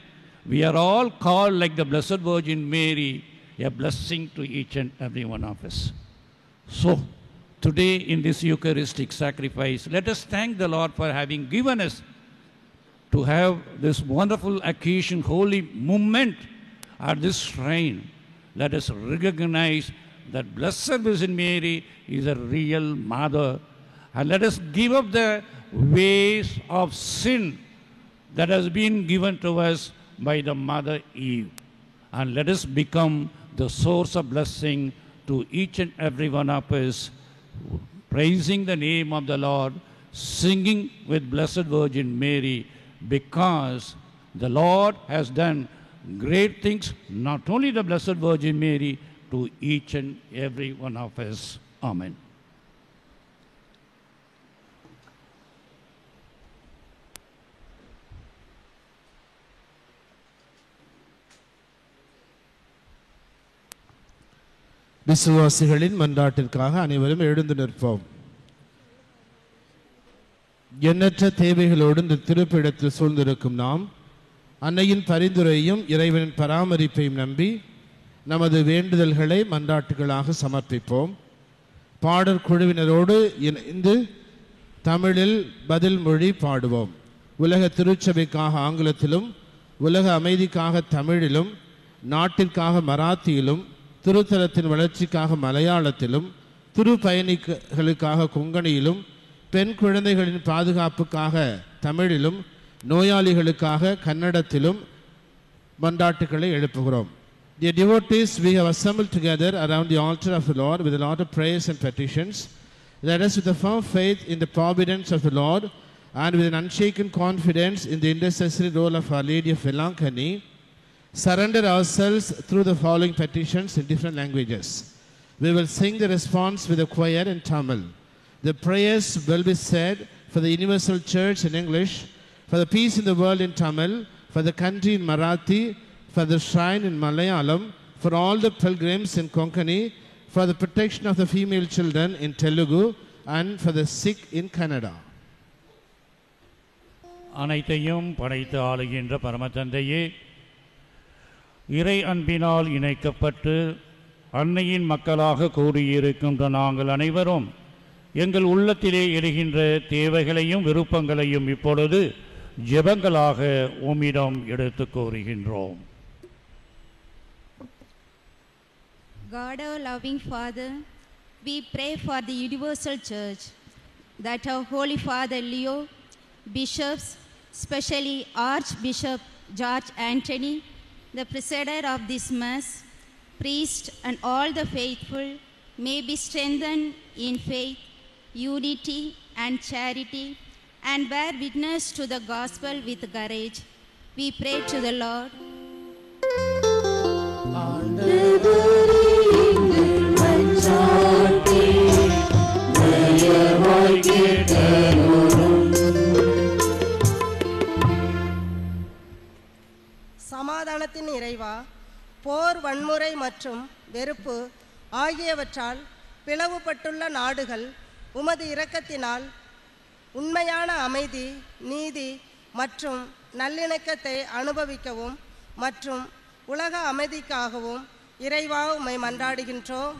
we are all called like the Blessed Virgin Mary, a blessing to each and every one of us. So, today in this Eucharistic sacrifice, let us thank the Lord for having given us to have this wonderful occasion, holy moment at this shrine, let us recognize that Blessed Virgin Mary is a real mother, and let us give up the ways of sin that has been given to us by the Mother Eve, and let us become the source of blessing to each and every one of us, praising the name of the Lord, singing with Blessed Virgin Mary, because the Lord has done great things, not only the Blessed Virgin Mary, to each and every one of us. Amen. விசுவாசிகளின் மன்றாட்டிற்காக அனைவரும் எழுந்து நிற்போம். எண்ணற்ற தேவைகளோடு இந்த திருப்பிடத்தில் சூழ்ந்திருக்கும் நாம் அன்னையின் பரிந்துரையும் இறைவனின் பராமரிப்பையும் நம்பி நமது வேண்டுதல்களை மன்றாட்டுகளாக சமர்ப்பிப்போம். பாடற் குழுவினரோடு இணைந்து தமிழில் பதில் மொழி பாடுவோம். உலக திருச்சபைக்காக ஆங்கிலத்திலும், உலக அமைதிக்காக தமிழிலும், நாட்டிற்காக மராத்தியிலும், திருத்தலத்தின் வளர்ச்சிக்காக மலையாளத்திலும், திரு பயணிகளுக்காக கொங்கணியிலும், பெண் குழந்தைகளின் பாதுகாப்புக்காக தமிழிலும், நோயாளிகளுக்காக கன்னடத்திலும் மன்றாட்டுக்களை எழுப்புகிறோம். Dear devotees, we have assembled together around the altar of the Lord with a lot of prayers and petitions. Let us, with a firm faith in the providence of the Lord and with an unshaken confidence in the intercessory role of Our Lady of Velankani, surrender ourselves through the following petitions in different languages. We will sing the response with a choir in Tamil. The prayers will be said for the Universal Church in English, for the peace in the world in Tamil, for the country in Marathi, for the shrine in Malayalam, for all the pilgrims in Konkani, for the protection of the female children in Telugu, and for the sick in Kannada. அனைத்தையும் படைத்து ஆளுகின்ற பரமதந்தையே, இறை அன்பினால் இணைக்கப்பட்டு அன்னையின் மக்களாக கூடியிருக்கின்ற நாங்கள் அனைவரும் எங்கள் உள்ளத்திலே எழுகின்ற தேவைகளையும் விருப்பங்களையும் இப்பொழுது ஜெபங்களாக உம்மிடம் எடுத்து கூறுகின்றோம். God, our loving Father, we pray for the Universal Church, that our Holy Father Leo, bishops, especially Archbishop George Anthony, the presider of this Mass, priests and all the faithful may be strengthened in faith, unity and charity, and bear witness to the gospel with courage. We pray to the Lord. சமாதானத்தின் இறைவா, போர், வன்முறை மற்றும் வெறுப்பு ஆகியவற்றால் பிளவுபட்டுள்ள நாடுகள் உமது இரக்கத்தினால் உண்மையான அமைதி, நீதி மற்றும் நல்லிணக்கத்தை அனுபவிக்கவும் மற்றும் உலக அமைதிக்காகவும் இறைவா உம்மை மன்றாடுகின்றோம்.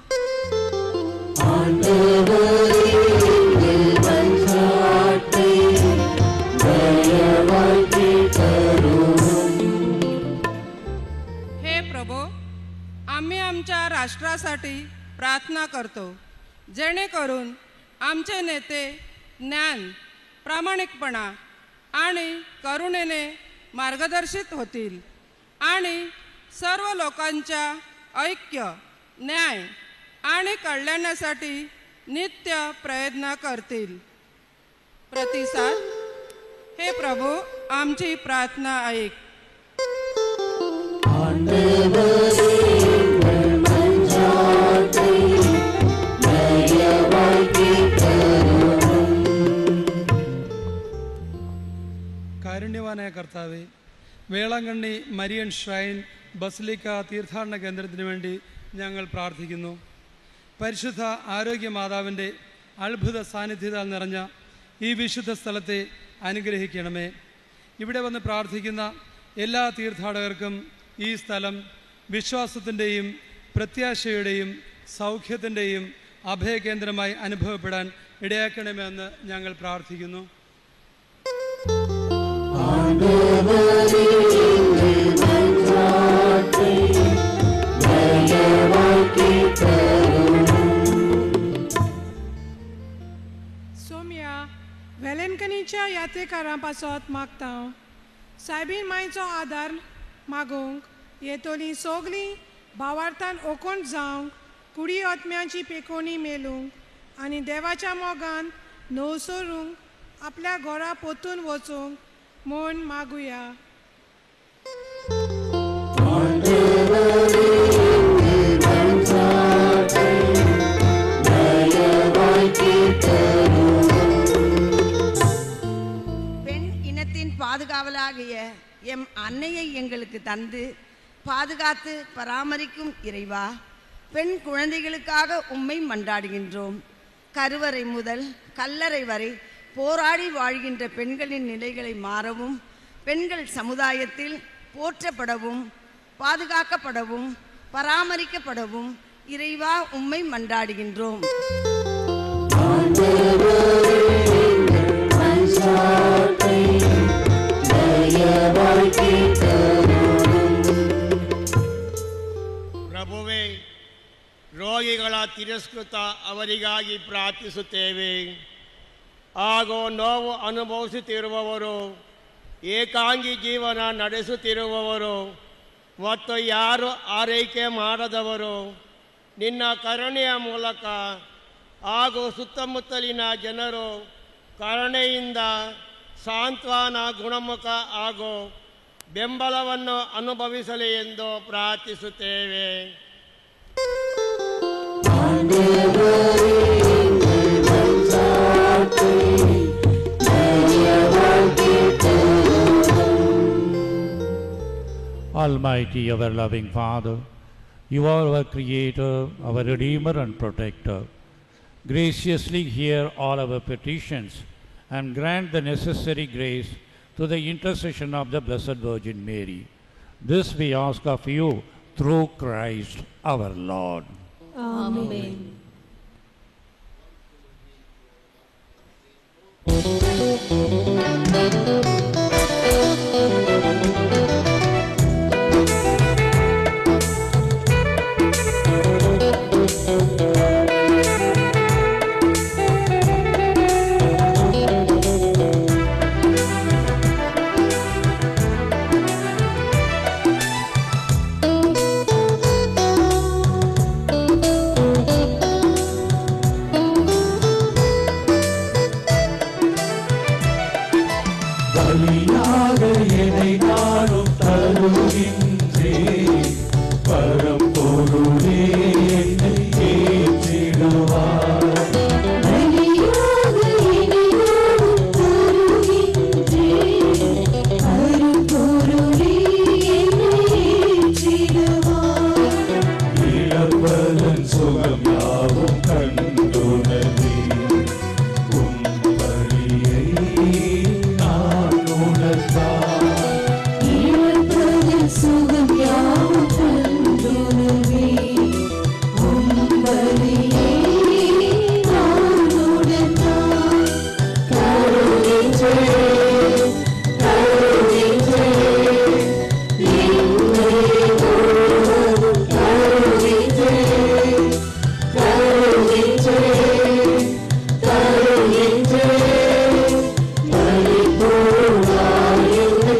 हे प्रभो, आम्ही आमच्या राष्ट्रासाठी प्रार्थना करतो, जेणेकरून आमचे नेते ज्ञान, प्रामाणिकपणा आणि करुणेने मार्गदर्शित होतील आणि सर्व लोकांच्या ऐक्य, न्याय आणि कल्याणासाठी नित्य प्रयत्न करतील. प्रतिसाद. हे प्रभू, आमची प्रार्थना ऐक. കാരുണ്യവാനായ കർത്താവേ, വേളാങ്കണ്ണി മരിയൻ ഷ്രൈൻ ബസിലിക്ക തീർത്ഥാടന കേന്ദ്രത്തിന് വേണ്ടി ഞങ്ങൾ പ്രാർത്ഥിക്കുന്നു. പരിശുദ്ധ ആരോഗ്യ മാതാവിൻ്റെ അത്ഭുത സാന്നിധ്യത്താൽ നിറഞ്ഞ ഈ വിശുദ്ധ സ്ഥലത്തെ അനുഗ്രഹിക്കണമേ. ഇവിടെ വന്ന് പ്രാർത്ഥിക്കുന്ന എല്ലാ തീർത്ഥാടകർക്കും ഈ സ്ഥലം വിശ്വാസത്തിൻ്റെയും പ്രത്യാശയുടെയും സൗഖ്യത്തിൻ്റെയും അഭയകേന്ദ്രമായി അനുഭവപ്പെടാൻ ഇടയാക്കണമെന്ന് ഞങ്ങൾ പ്രാർത്ഥിക്കുന്നു. Amen. यात्रेकारां पासत मागता सायबीन मायचो आदार मागोंक येतोली सोगलीं भावार्थान ओकोण जावंक कुडी आत्म्यांची पेकोणी मेलूंक आनी देवाच्या मोगान न्हवसरूंक आपल्या घरा पोतून वचूंक म्हूण मागुया. பெண் இனத்தின் பாதுகாவலாகிய எம் அன்னையை எங்களுக்கு தந்து பாதுகாத்து பராமரிக்கும் இறைவா, பெண் குழந்தைகளுக்காக உம்மை மன்றாடுகின்றோம். கருவறை முதல் கல்லறை வரை போராடி வாழ்கின்ற பெண்களின் நிலைகளை மாறவும், பெண்கள் சமுதாயத்தில் போற்றப்படவும், பாதுகாக்கப்படவும், பராமரிக்கப்படவும் இறைவா உம்மை மன்றாடுகின்றோம். ಪ್ರಭುವೇ, ರೋಗಿಗಳ ತಿರಸ್ಕೃತ ಅವರಿಗಾಗಿ ಪ್ರಾರ್ಥಿಸುತ್ತೇವೆ. ಹಾಗೂ ನೋವು ಅನುಭವಿಸುತ್ತಿರುವವರು, ಏಕಾಂಗಿ ಜೀವನ ನಡೆಸುತ್ತಿರುವವರು ಮತ್ತು ಯಾರು ಆರೈಕೆ ಮಾಡದವರು ನಿನ್ನ ಕರುಣೆಯ ಮೂಲಕ ಹಾಗೂ ಸುತ್ತಮುತ್ತಲಿನ ಜನರು ಕರುಣೆಯಿಂದ ಸಾಂತ್ವನ, ಗುಣಮುಖ ಹಾಗೂ ಬೆಂಬಲವನ್ನು ಅನುಭವಿಸಲಿ ಎಂದು ಪ್ರಾರ್ಥಿಸುತ್ತೇವೆ. Almighty, ever loving Father, you are our Creator, our Redeemer and Protector. Graciously hear all our petitions and grant the necessary grace to the intercession of the Blessed Virgin Mary. This we ask of you through Christ our Lord. Amen. பலியாக என்னை நானும் தருகின்றேன். பரம்பொருளே என்னை ஏற்றிடுவார். பலியாக என்னை நானும் தருகின்றேன். பரம்பொருளே என்னை ஏற்றிடுவார். இழப்பதன் சுகம் யாவும் கண்டுணர்வே. உம் பலியை நான் உணர்ந்தார். இழப்பதன் சுகம் யாவும் கண்டுணர்வே. உம் பலியை நான் உணர்ந்தார். கருகின்றேன், கருகின்றேன், என்னை முழுவதும் கருகின்றேன், கருகின்றேன், கருகின்றேன். பலிபூராய் என்னை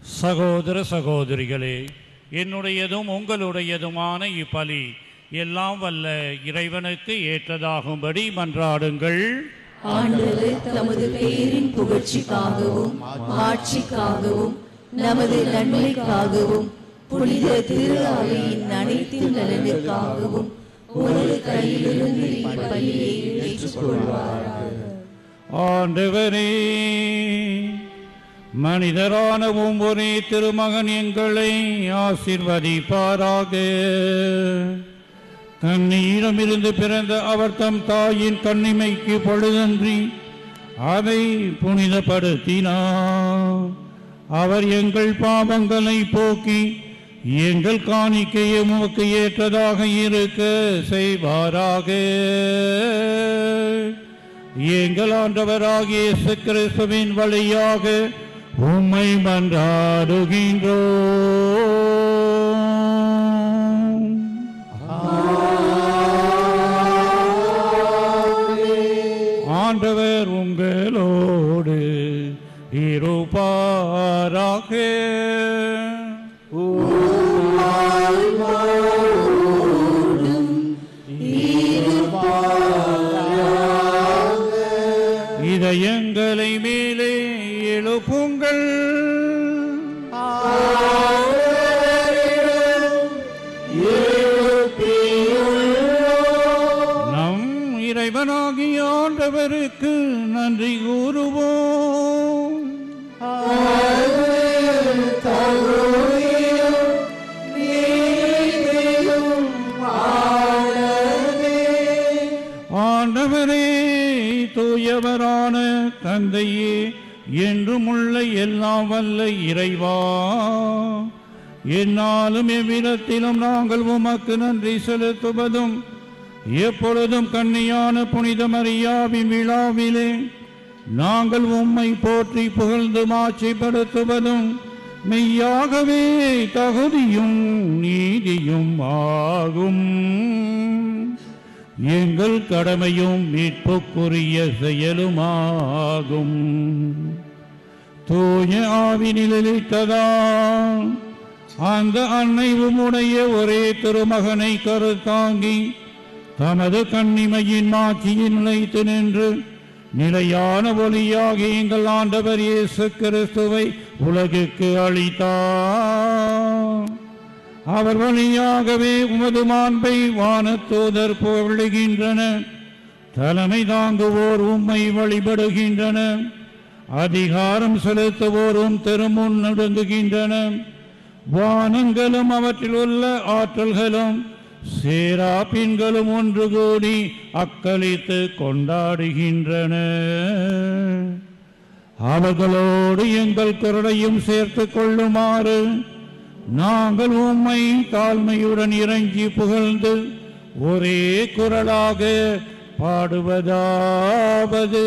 சகோதர சகோதரிகளே, என்னுடையதும் உங்களுடையதுமான இப்பலி எல்லாம் வல்ல இறைவனுக்கு ஏற்றதாகும்படி மன்றாடுங்கள். ஆண்டவர் தமது பெயரின் புகழ்ச்சிக்காகவும் ஆட்சிக்காகவும் நமது நன்மைக்காகவும் புனித திரு அவையின் அனைத்து நலனுக்காகவும் ஒரு கையிலிருந்து இப்பலியை ஏற்றுக்கொள்வாராக. ஆண்டவரே, மனிதரான ஒவ்வொரு திருமகன் எங்களை ஆசீர்வதிப்பாராக. கண்ணியிடமிருந்து பிறந்த அவர் தம் தாயின் கண்ணிமைக்கு பொழுதன்றி அதை புனிதப்படுத்தினார். அவர் எங்கள் பாவங்களை போக்கி எங்கள் காணிக்கையை உமக்கு ஏற்றதாக இருக்க செய்வாராக. எங்கள் ஆண்டவராகிய இயேசு கிறிஸ்துவின் வழியாக உம்மை மன்றாடுகின்றோம். ஆண்டவர் உங்களோடு இருப்பாராக. இதயங்களை மேலே எழுப்புங்கள். நம் இறைவனாகிய ஆண்டவருக்கு நன்றி கூறுவோம். ஆண்டவரே, தூயவரான தந்தையே, என்றும் உள்ள எல்லாம் வல்ல இறைவா, என்னாலும் எவ்விதத்திலும் நாங்கள் உமக்கு நன்றி செலுத்துவதும் எப்பொழுதும் கன்னியான புனித மரியாவின் விழாவிலே நாங்கள் உம்மை போற்றி புகழ்ந்து மாட்சிப்படுத்துவதும் மெய்யாகவே தகுதியும் நீதியும் ஆகும். எங்கள் கடமையும் மீட்புக்குரிய செயலுமாகும். தூய ஆவி நிழலிட்டதா அந்த அன்னை உம்முடைய ஒரே திருமகனை கருத்தாங்கி தமது கன்னிமையின் மாட்சியில் நிலைத்து நின்று நிலையான ஒளியாக எங்கள் ஆண்டவர் இயேசு கிறிஸ்துவை உலகுக்கு அளித்தார். அவர் வழியாகவே உமது மாண்பை வானத்தூதர் புகழுகின்றனர். தலைமை தாங்குவோர் உம்மை வழிபடுகின்றனர். அதிகாரம் செலுத்துவோரும் திருமுன் நடுங்குகின்றனர். வானங்களும் அவற்றில் உள்ள ஆற்றல்களும் சேராபின்களும் ஒன்று கூடி அக்களித்து கொண்டாடுகின்றன. அவர்களோடு எங்கள் குரலையும் சேர்த்து கொள்ளுமாறு நாங்கள் உம்மை தாழ்மையுடன் இறங்கி புகழ்ந்து ஒரே குரலாக பாடுவதாவது: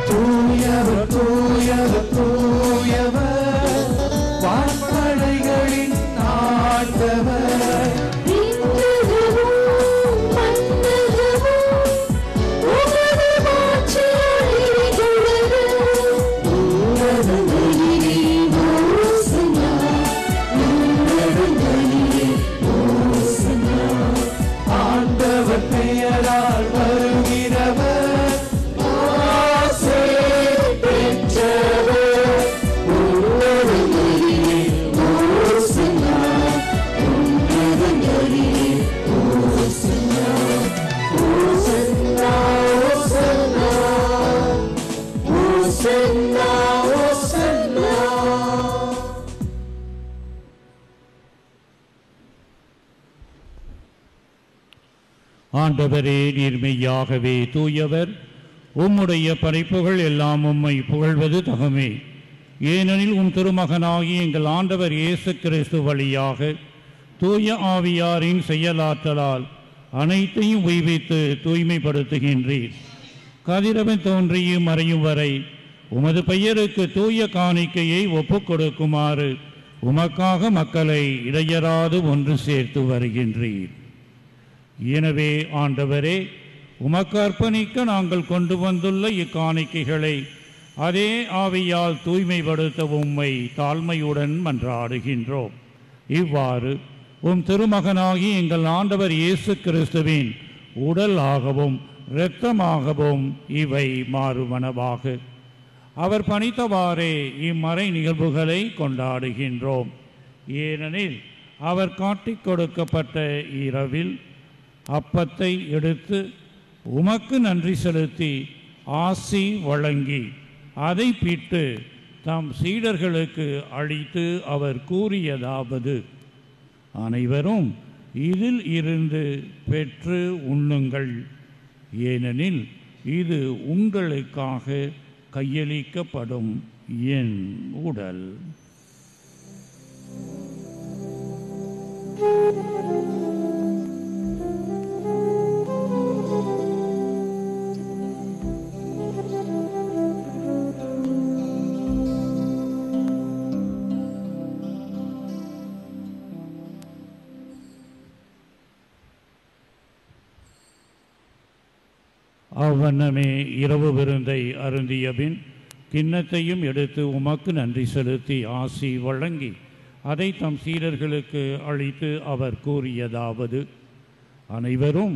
தூயவர் தூயவர் தூயவர் வான்படைகளின் ஆண்டவர். ஆண்டவர் பெயரால் வருகிறவர் ஆண்டவரே, நீர்மையாகவே தூயவர். உம்முடைய படைப்புகள் எல்லாம் உம்மை புகழ்வது தகுமே. ஏனெனில் உம் திருமகனாகி எங்கள் ஆண்டவர் இயேசு கிறிஸ்து வழியாக தூய ஆவியாரின் செயலாற்றலால் அனைத்தையும் உய்வித்து தூய்மைப்படுத்துகின்றீர். கதிரவன் தோன்றியும் மறையும் வரை உமது பெயருக்கு தூய காணிக்கையை ஒப்புக் கொடுக்குமாறு உமக்காக மக்களை இடையறாது ஒன்று சேர்த்து வருகின்றீர். எனவே ஆண்டவரே, உமக்கு அர்ப்பணிக்க நாங்கள் கொண்டு வந்துள்ள இக்காணிக்கைகளை அதே ஆவியால் தூய்மைப்படுத்த உம்மை தாழ்மையுடன் மன்றாடுகின்றோம். இவ்வாறு உம் திருமகனாகி எங்கள் ஆண்டவர் இயேசு கிறிஸ்துவின் உடலாகவும் இரத்தமாகவும் இவை மாறுவனவாக. அவர் பணித்தவாறே இம்மறை நிகழ்வுகளை கொண்டாடுகின்றோம். ஏனெனில் அவர் காட்டிக் கொடுக்கப்பட்ட இரவில் அப்பத்தை எடுத்து உமக்கு நன்றி செலுத்தி ஆசி வழங்கி அதை பிட்டு தம் சீடர்களுக்கு அளித்து அவர் கூறியதாவது: அனைவரும் இதில் இருந்து பெற்று உண்ணுங்கள், ஏனெனில் இது உங்களுக்காக கையளிக்கப்படும் என் உடல். அவ்வண்ணமே இரவு விருந்தை அருந்திய பின் கிண்ணத்தையும் எடுத்து உமக்கு நன்றி செலுத்தி ஆசி வழங்கி அதை தம் சீடர்களுக்கு அளித்து அவர் கூறியதாவது: அனைவரும்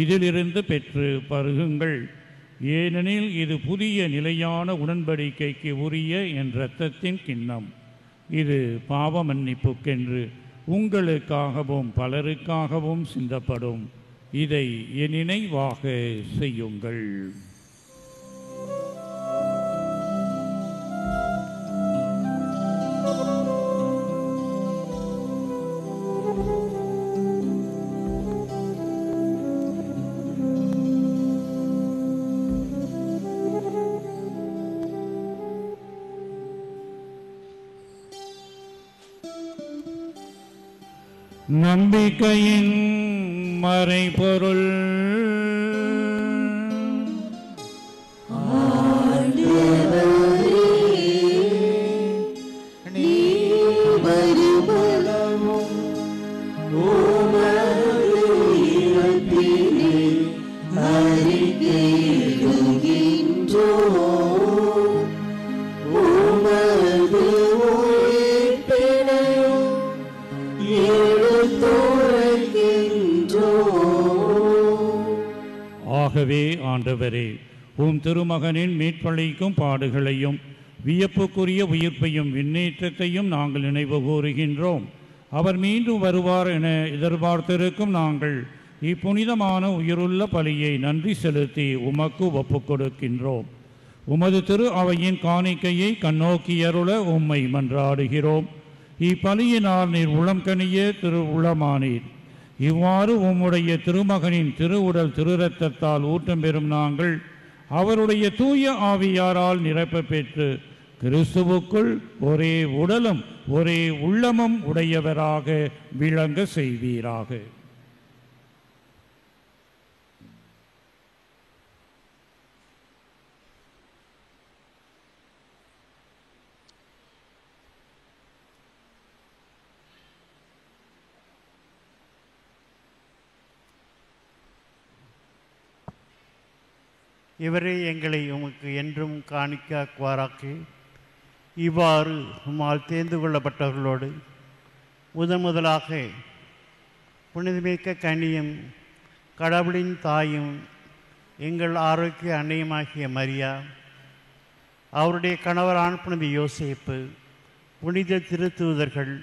இதிலிருந்து பெற்று பருகுங்கள், ஏனெனில் இது புதிய நிலையான உடன்படிக்கைக்கு உரிய என் இரத்தத்தின் கிண்ணம். இது பாவ மன்னிப்புக்கென்று உங்களுக்காகவும் பலருக்காகவும் சிந்தப்படும். இதை என் நினைவாக செய்யுங்கள். நம்பிக்கையின் மறைபொருள். ஆகவே ஆண்டவரே, உம் திருமகனின் மீட்பளிக்கும் பாடுகளையும் வியப்புக்குரிய உயிர்ப்பையும் விண்ணேற்றத்தையும் நாங்கள் நினைவு கூறுகின்றோம். அவர் மீண்டும் வருவார் என எதிர்பார்த்திருக்கும் நாங்கள் இப்புனிதமான உயிருள்ள பலியை நன்றி செலுத்தி உமக்கு ஒப்புக் கொடுக்கின்றோம். உமது திரு அவையின் காணிக்கையை கண்ணோக்கியருள உம்மை மன்றாடுகிறோம். இப்பலியினால் நீர் உளம் கனிய திரு உளமானீர். இவ்வாறு உம்முடைய திருமகனின் திருவுடல் திருரத்தத்தால் ஊட்டம் பெறும் நாங்கள் அவருடைய தூய ஆவியாரால் நிரப்ப பெற்று கிறிஸ்துவுக்குள் ஒரே உடலும் ஒரே உள்ளமும் உடையவராக விளங்க செய்வீராக. இவரே எங்களை உமக்கு என்றும் காணிக்காக்குவாராக்கி, இவ்வாறு உம்மால் தேர்ந்து கொள்ளப்பட்டவர்களோடு முதலாக புனிதமிக்க கனியும் கடவுளின் தாயும் எங்கள் ஆரோக்கிய அன்னையுமாகிய மரியா, அவருடைய கணவரான புனித யோசேப்பு, புனித திருத்தூதர்கள்,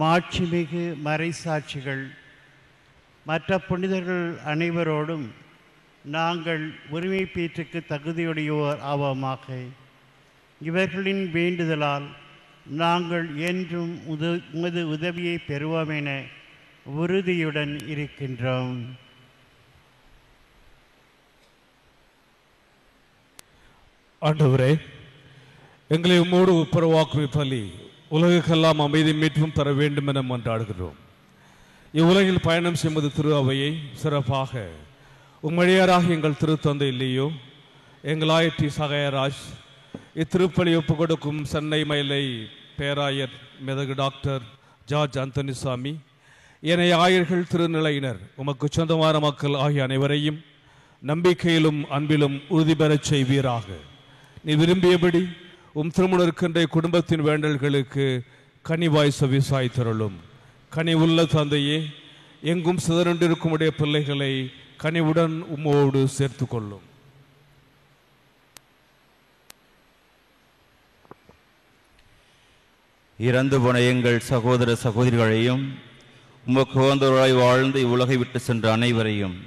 மாட்சிமிகு மறைசாட்சிகள், மற்ற புனிதர்கள் அனைவரோடும் நாங்கள் உரிமை பேற்றுக்கு தகுதியுடையோர் ஆவோமாக. இவர்களின் வேண்டுதலால் நாங்கள் என்றும் உமது உதவியை பெறுவோம் என உறுதியுடன் இருக்கின்றோம். ஆண்டவரே, எங்களை உம்மோடு ஒப்புரவாக்கும் பலி உலகுக்கெல்லாம் அமைதி மீட்டும் தர வேண்டும் என மன்றாடுகிறோம். இவ்வுலகில் பயணம் செய்வது திரு அவையை சிறப்பாக உம்மடியாராக எங்கள் திருத்தந்தை இல்லையோ எங்கள் ஆயற்றி சகாயராஜ் இத்திருப்பலி ஒப்புக் கொடுக்கும் சென்னை மயிலை பேராயர் மெதகு டாக்டர் ஜார்ஜ் அந்தனிசாமி, ஏனைய ஆயர்கள், திருநிலையினர், உமக்கு சொந்தமான மக்கள் ஆகிய அனைவரையும் நம்பிக்கையிலும் அன்பிலும் உறுதி பெறச் செய்வீராக. நீ விரும்பியபடி திருமுனர்கின்ற குடும்பத்தின் வேண்டல்களுக்கு கனிவாய் செவிசாய் தருளும். கனிவுள்ள தந்தையே, எங்கும் சிதறண்டிருக்கும் உடைய பிள்ளைகளை கனிவுடன் உம்மோடு சேர்த்து கொள்ளும். இறந்து போன எங்கள் சகோதர சகோதரிகளையும் உமக்கு உகந்தவராய் வாழ்ந்து இவ்வுலகை விட்டு சென்ற அனைவரையும்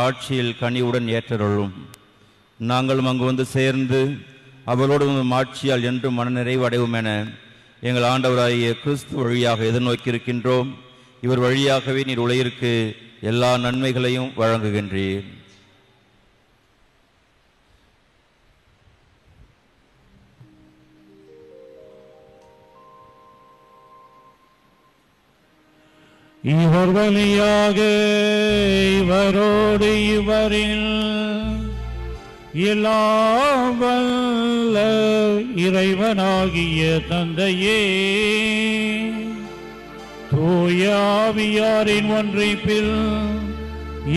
ஆட்சியில் கனிவுடன் ஏற்றருளும். நாங்களும் அங்கு வந்து சேர்ந்து அவரோடு ஆட்சியால் என்றும் மனநிறைவு அடைவோம் என எங்கள் ஆண்டவராகிய கிறிஸ்து வழியாக எதிர்நோக்கியிருக்கின்றோம். இவர் வழியாகவே நீர் உலகிற்கு எல்லா நன்மைகளையும் வழங்குகின்றீர். இவர் வழியாக இவரோடு இவரில் எல்லாம் வல்ல இறைவனாகிய தந்தையே, தூய ஆவியாரின் ஒன்றிப்பில்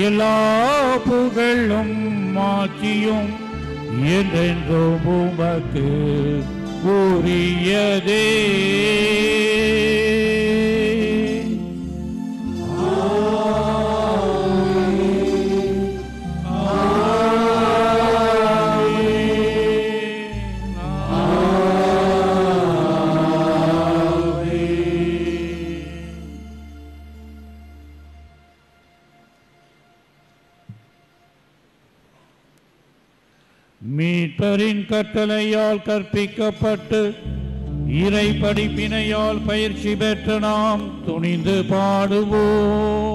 எல்லா புகழும் மாட்சியும் என்றென்றும் உமக்கு உரியதே. மீட்பரின் கட்டளையால் கற்பிக்கப்பட்டு இறை படிப்பினையால் பயிற்சி பெற்ற நாம் துணிந்து பாடுவோம்.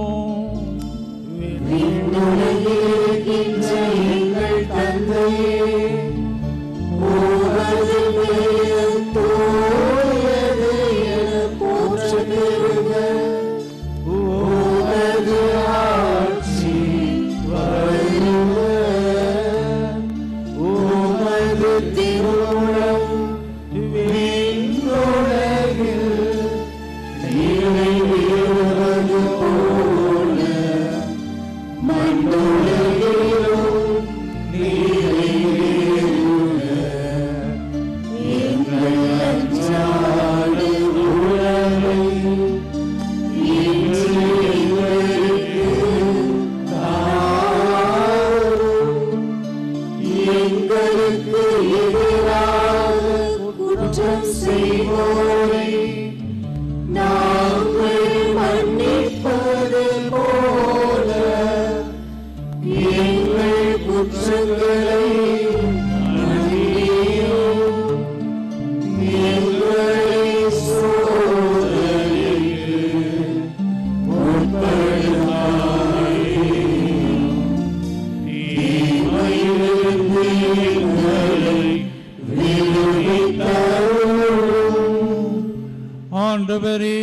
ஆண்டவரே,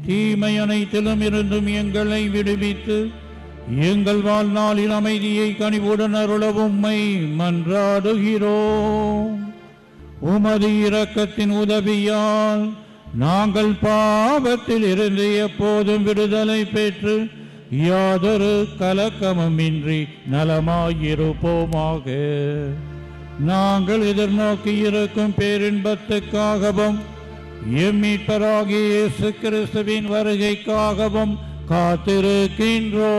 தீமை அனைத்திலும் இருந்தும் எங்களை விடுவித்து எங்கள் வாழ்நாளில் அமைதியை கனிவுடன் அருள உம்மை மன்றாடுகிறோம். உமது இரக்கத்தின் உதவியால் நாங்கள் பாவத்தில் இருந்து எப்போதும் விடுதலை பெற்று யாதொரு கலக்கமுமின்றி நலமாயிருப்போமாக. நாங்கள் எதிர்நோக்கி இருக்கும் பேரின்பத்துக்காகவும் எம் மீட்பராகிய இயேசு கிறிஸ்துவின் வருகைக்காகவும் காத்திருக்கின்றோம்.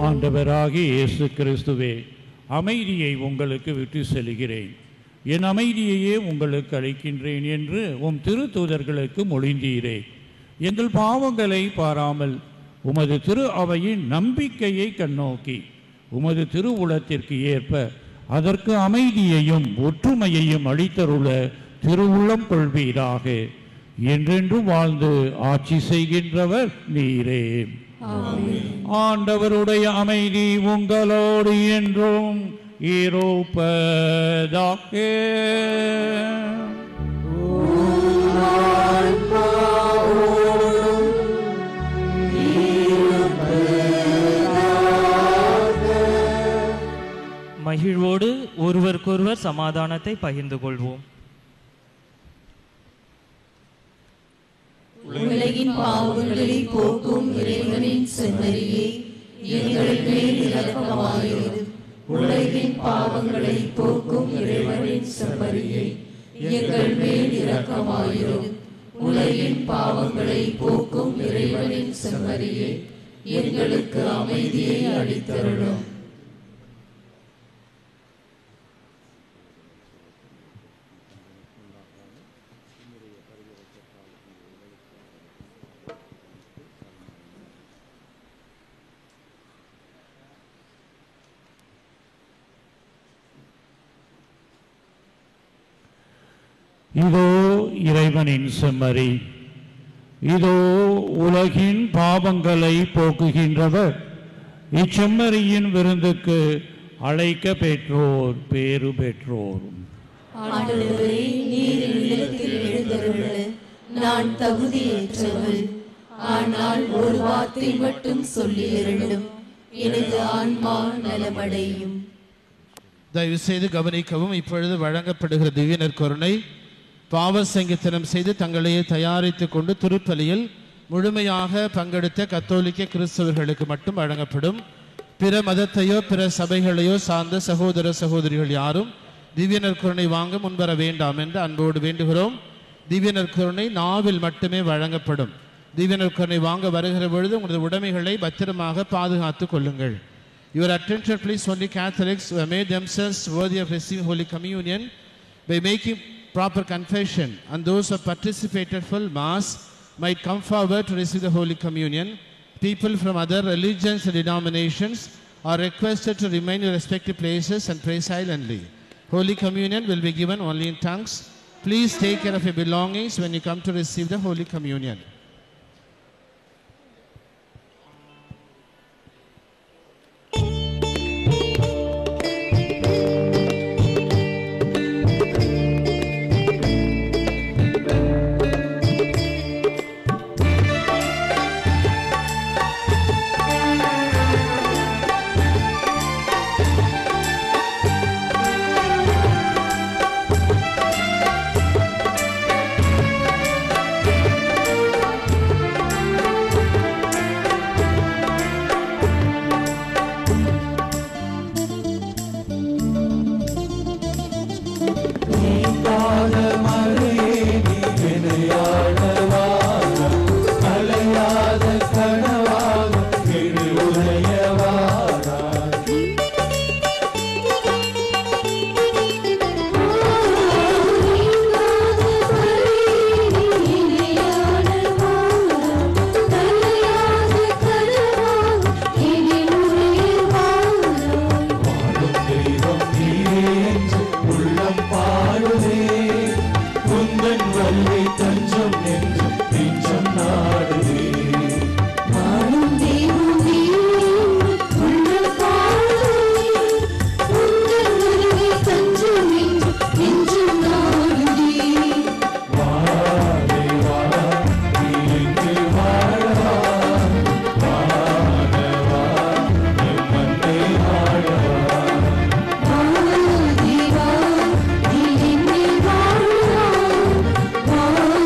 ஆண்டவராகிய இயேசு கிறிஸ்துவே, அமைதியை உங்களுக்கு விட்டு செல்கிறேன், என் அமைதியையே உங்களுக்கு அளிக்கின்றேன் என்று உம் திருத்தூதர்களுக்கு மொழிந்தீரே. எங்கள் பாவங்களை பாராமல் உமது திரு அவையின் நம்பிக்கையை கண்ணோக்கி உமது திருவுளத்திற்கு ஏற்ப அதற்கு அமைதியையும் ஒற்றுமையையும் அளித்தருள திருவுள்ளம் கொள்வீராக. என்றென்றும் வாழ்ந்து ஆட்சி செய்கின்றவர் நீரே. ஆண்டவருடைய அமைதி உங்களோடு என்றும் இருப்பதாக. சமாதானத்தை பகிர்ந்து கொள்வோம். உலகின் பாவங்களை போக்கும் இறைவனின் செம்மறியே, எங்கள் மேல் இரக்கமாயிரும். உலகின் பாவங்களை போக்கும் இறைவனின் செம்மறியே, எங்கள் மேல் இரக்கமாயிரும். உலகின் பாவங்களை போக்கும் இறைவனின் செம்மறியே, எங்களுக்கு அமைதியை அளித்தருளும். இதோ இறைவனின் செம்மறி, இதோ உலகின் பாவங்களை போக்குகின்றவர். இச்செம்மறியின் விருந்துக்கு அழைக்க பெற்றோர் பேறு பெற்றோர். ஆண்டவரே, நீர் இல்லத்தில் எழுந்தருள நான் தகுதியற்றவள். ஆனால் ஒரு வார்த்தை மட்டும் சொல்லி அருளும், எனது ஆன்மா நலமடையும். தயவு செய்து கவனிக்கவும். இப்பொழுது வழங்கப்படுகிற திவ்ய நற்கருணை பாவ சங்கீதனம் செய்து தங்களையே தயாரித்து கொண்டு திருப்பலியில் முழுமையாக பங்கெடுத்த கத்தோலிக்க கிறிஸ்தவர்களுக்கு மட்டும் வழங்கப்படும். பிற மதத்தையோ பிற சபைகளையோ சார்ந்த சகோதர சகோதரிகள் யாரும் திவ்ய நற்கருணை வாங்க முன்வர வேண்டாம் என்று அன்போடு வேண்டுகிறோம். திவ்ய நற்கருணை நாவில் மட்டுமே வழங்கப்படும். திவ்ய நற்கருணை வாங்க வருகிற பொழுது உங்களது உடைமைகளை பத்திரமாக பாதுகாத்து கொள்ளுங்கள். Your attention please, only Catholics who have made themselves worthy of receiving Holy Communion by making proper confession, and those who have participated full Mass might come forward to receive the Holy Communion. People from other religions and denominations are requested to remain in respective places and pray silently. Holy Communion will be given only in tongues. Please take care of your belongings when you come to receive the Holy Communion. Oh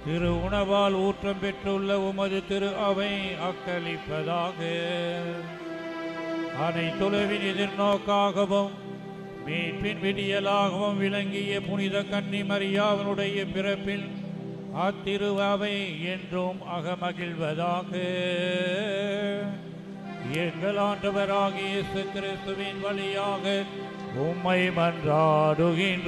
திரு உணவால் ஊற்றம் பெற்றுள்ள உமது திரு அவை அக்களிப்பதாக. அனைத்துலவின் எதிர்நோக்காகவும் மீட்பின் விடியலாகவும் விளங்கிய புனித கன்னி மரியாவினுடைய பிறப்பில் அத்திரு அவை என்றும் அகமகிழ்வதாக. எங்கள் ஆண்டவராகிய இயேசு கிறிஸ்துவின் வழியாக உம்மை மன்றாடுகின்றோம்.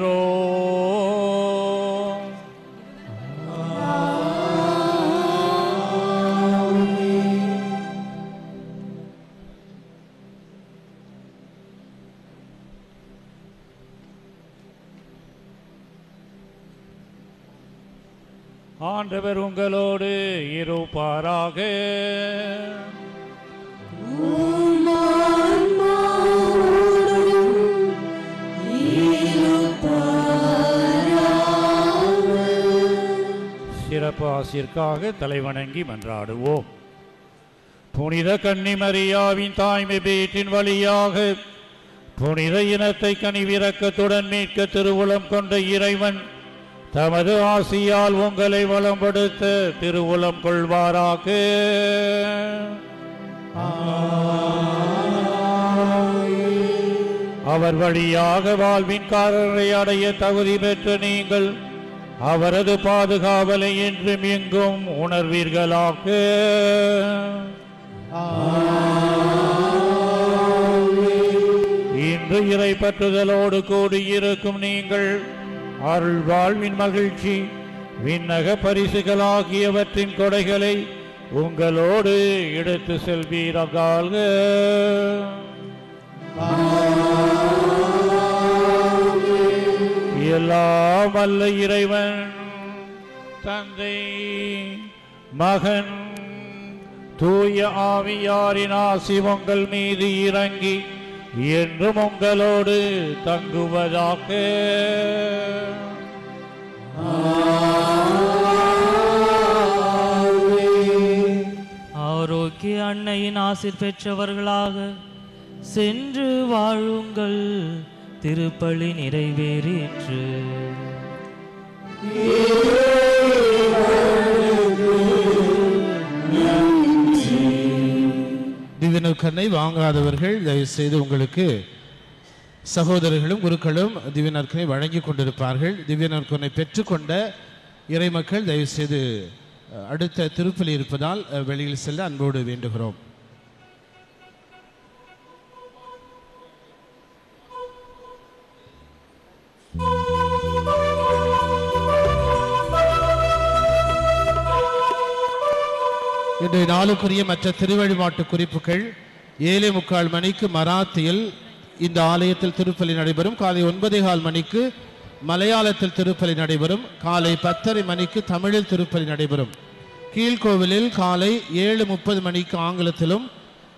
ஆண்டவர் உங்களோடு இருப்பாராக. சிறப்பு ஆசிற்காக தலைவணங்கி மன்றாடுவோம். புனித கன்னி மரியாவின் தாய்மை பேற்றின் வழியாக புனித இனத்தை கனிவிரக்கத்துடன் மீட்க திருவுளம் கொண்ட இறைவன் தமது ஆசியால் உங்களை வளம்படுத்த திருவுளம் கொள்வாராக. அவர் வழியாக வாழ்வின் காரரை அடைய தகுதி பெற்ற நீங்கள் அவரது பாதுகாவலை என்றும் எங்கும் உணர்வீர்களாக. இன்று இறை பற்றுதலோடு கூடியிருக்கும் நீங்கள் அருள் வாழ்வின் மகிழ்ச்சி விண்ணக பரிசுகளாகியவற்றின் கொடைகளை உங்களோடு எடுத்து செல்வீர்கள். எல்லாம் வல்ல இறைவன் தந்தை மகன் தூய ஆவியாரின் ஆசி உங்கள் மீது இறங்கி என்றும் உங்களோடு தங்குவதாக. ஆரோக்கிய அன்னையின் ஆசிர் பெற்றவர்களாக சென்று வாழுங்கள். திருப்பலி நிறைவேறிற்று. திவ்ய நற்கருணை வாங்காதவர்கள் தயவு செய்து உங்களுக்கு சகோதரர்களும் குருக்களும் திவ்ய நற்கருணை வழங்கி கொண்டிருப்பார்கள். திவ்ய நற்கருணை பெற்றுக்கொண்ட இறைமக்கள் தயவு செய்து அடுத்த திருப்பலி இருப்பதால் வெளியில் செல்ல அன்போடு வேண்டுகிறோம். இன்றைய நாளுக்குரிய மற்ற திருவழிபாட்டு குறிப்புகள் 7:45 மணிக்கு மராத்தியில் இந்த ஆலயத்தில் திருப்பலி நடைபெறும். காலை 9:15 மணிக்கு மலையாளத்தில் திருப்பலி நடைபெறும். காலை 10:30 மணிக்கு தமிழில் திருப்பலி நடைபெறும். கீழ்கோவிலில் காலை 7:30 மணிக்கு ஆங்கிலத்திலும்,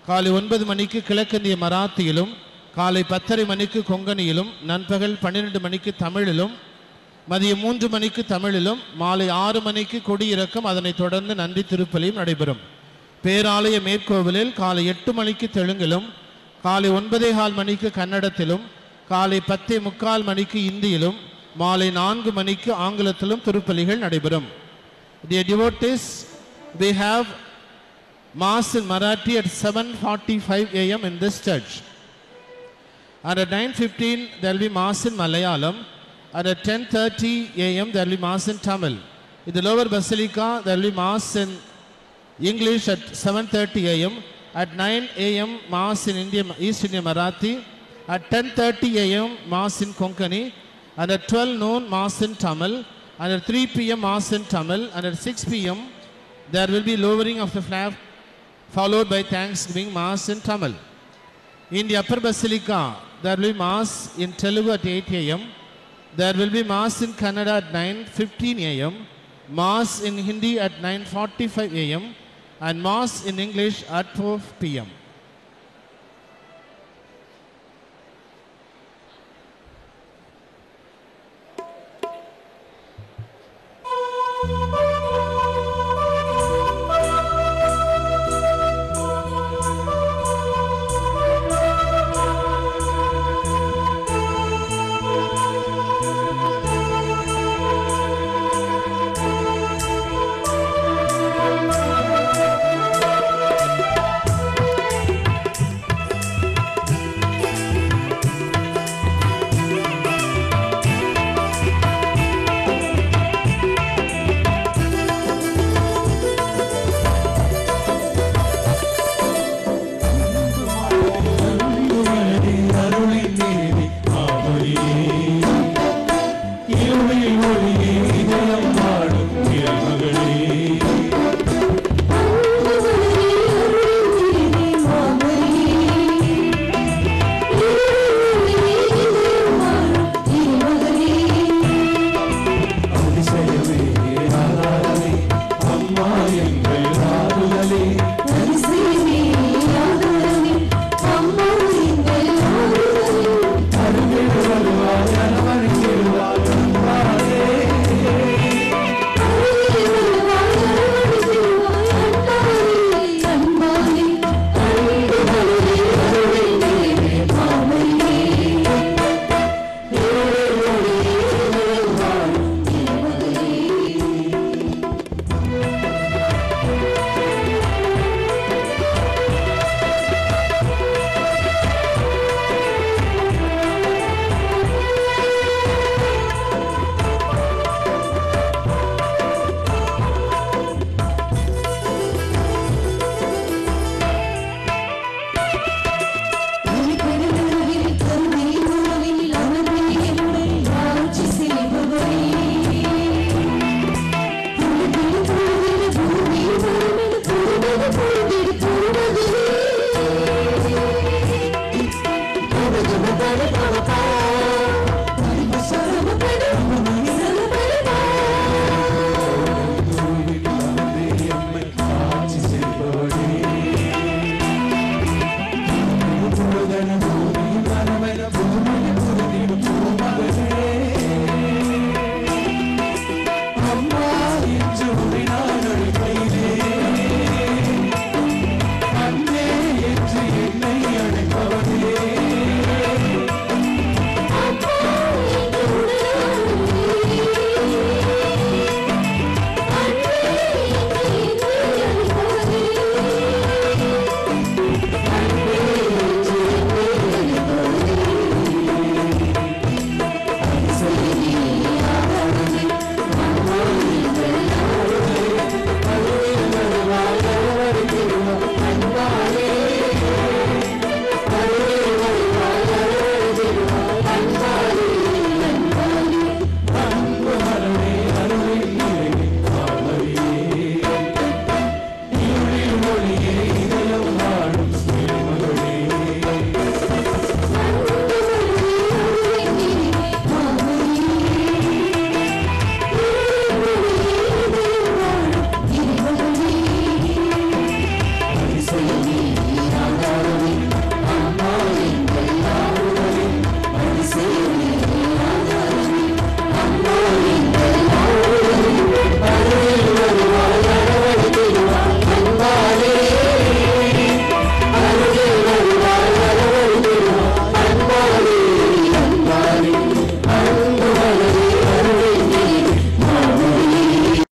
காலை 9 மணிக்கு கிழக்கிந்திய மராத்தியிலும், காலை 10:30 மணிக்கு கொங்கணியிலும், நண்பகல் 12 மணிக்கு தமிழிலும், மதியம் 3 மணிக்கு தமிழிலும், மாலை 6 மணிக்கு கொடியிறக்கம், அதனைத் தொடர்ந்து நன்றி திருப்பலியும் நடைபெறும். பேராலய மேற்கோவிலில் காலை 8 மணிக்கு தெலுங்கிலும், காலை 9:15 மணிக்கு கன்னடத்திலும், காலை 10:45 மணிக்கு இந்தியிலும், மாலை 4 மணிக்கு ஆங்கிலத்திலும் திருப்பலிகள் நடைபெறும். Dear devotees, we have Mass in Marathi at 7:45 a.m. in this church. And at 9:15 there will be Mass in Malayalam. And at 10:30 a.m. there will be Mass in Tamil. In the lower basilica there will be Mass in English at 7:30 a.m. At 9 a.m. Mass in East India Marathi. At 10:30 a.m. Mass in Konkani. And at 12 noon Mass in Tamil. And at 3 p.m. Mass in Tamil. And at 6 p.m. there will be lowering of the flag followed by Thanksgiving Mass in Tamil. In the upper basilica there will be Mass in Telugu at 8 a.m. There will be Mass in Kannada at 9:15 a.m., Mass in Hindi at 9:45 a.m. and Mass in English at 4 p.m.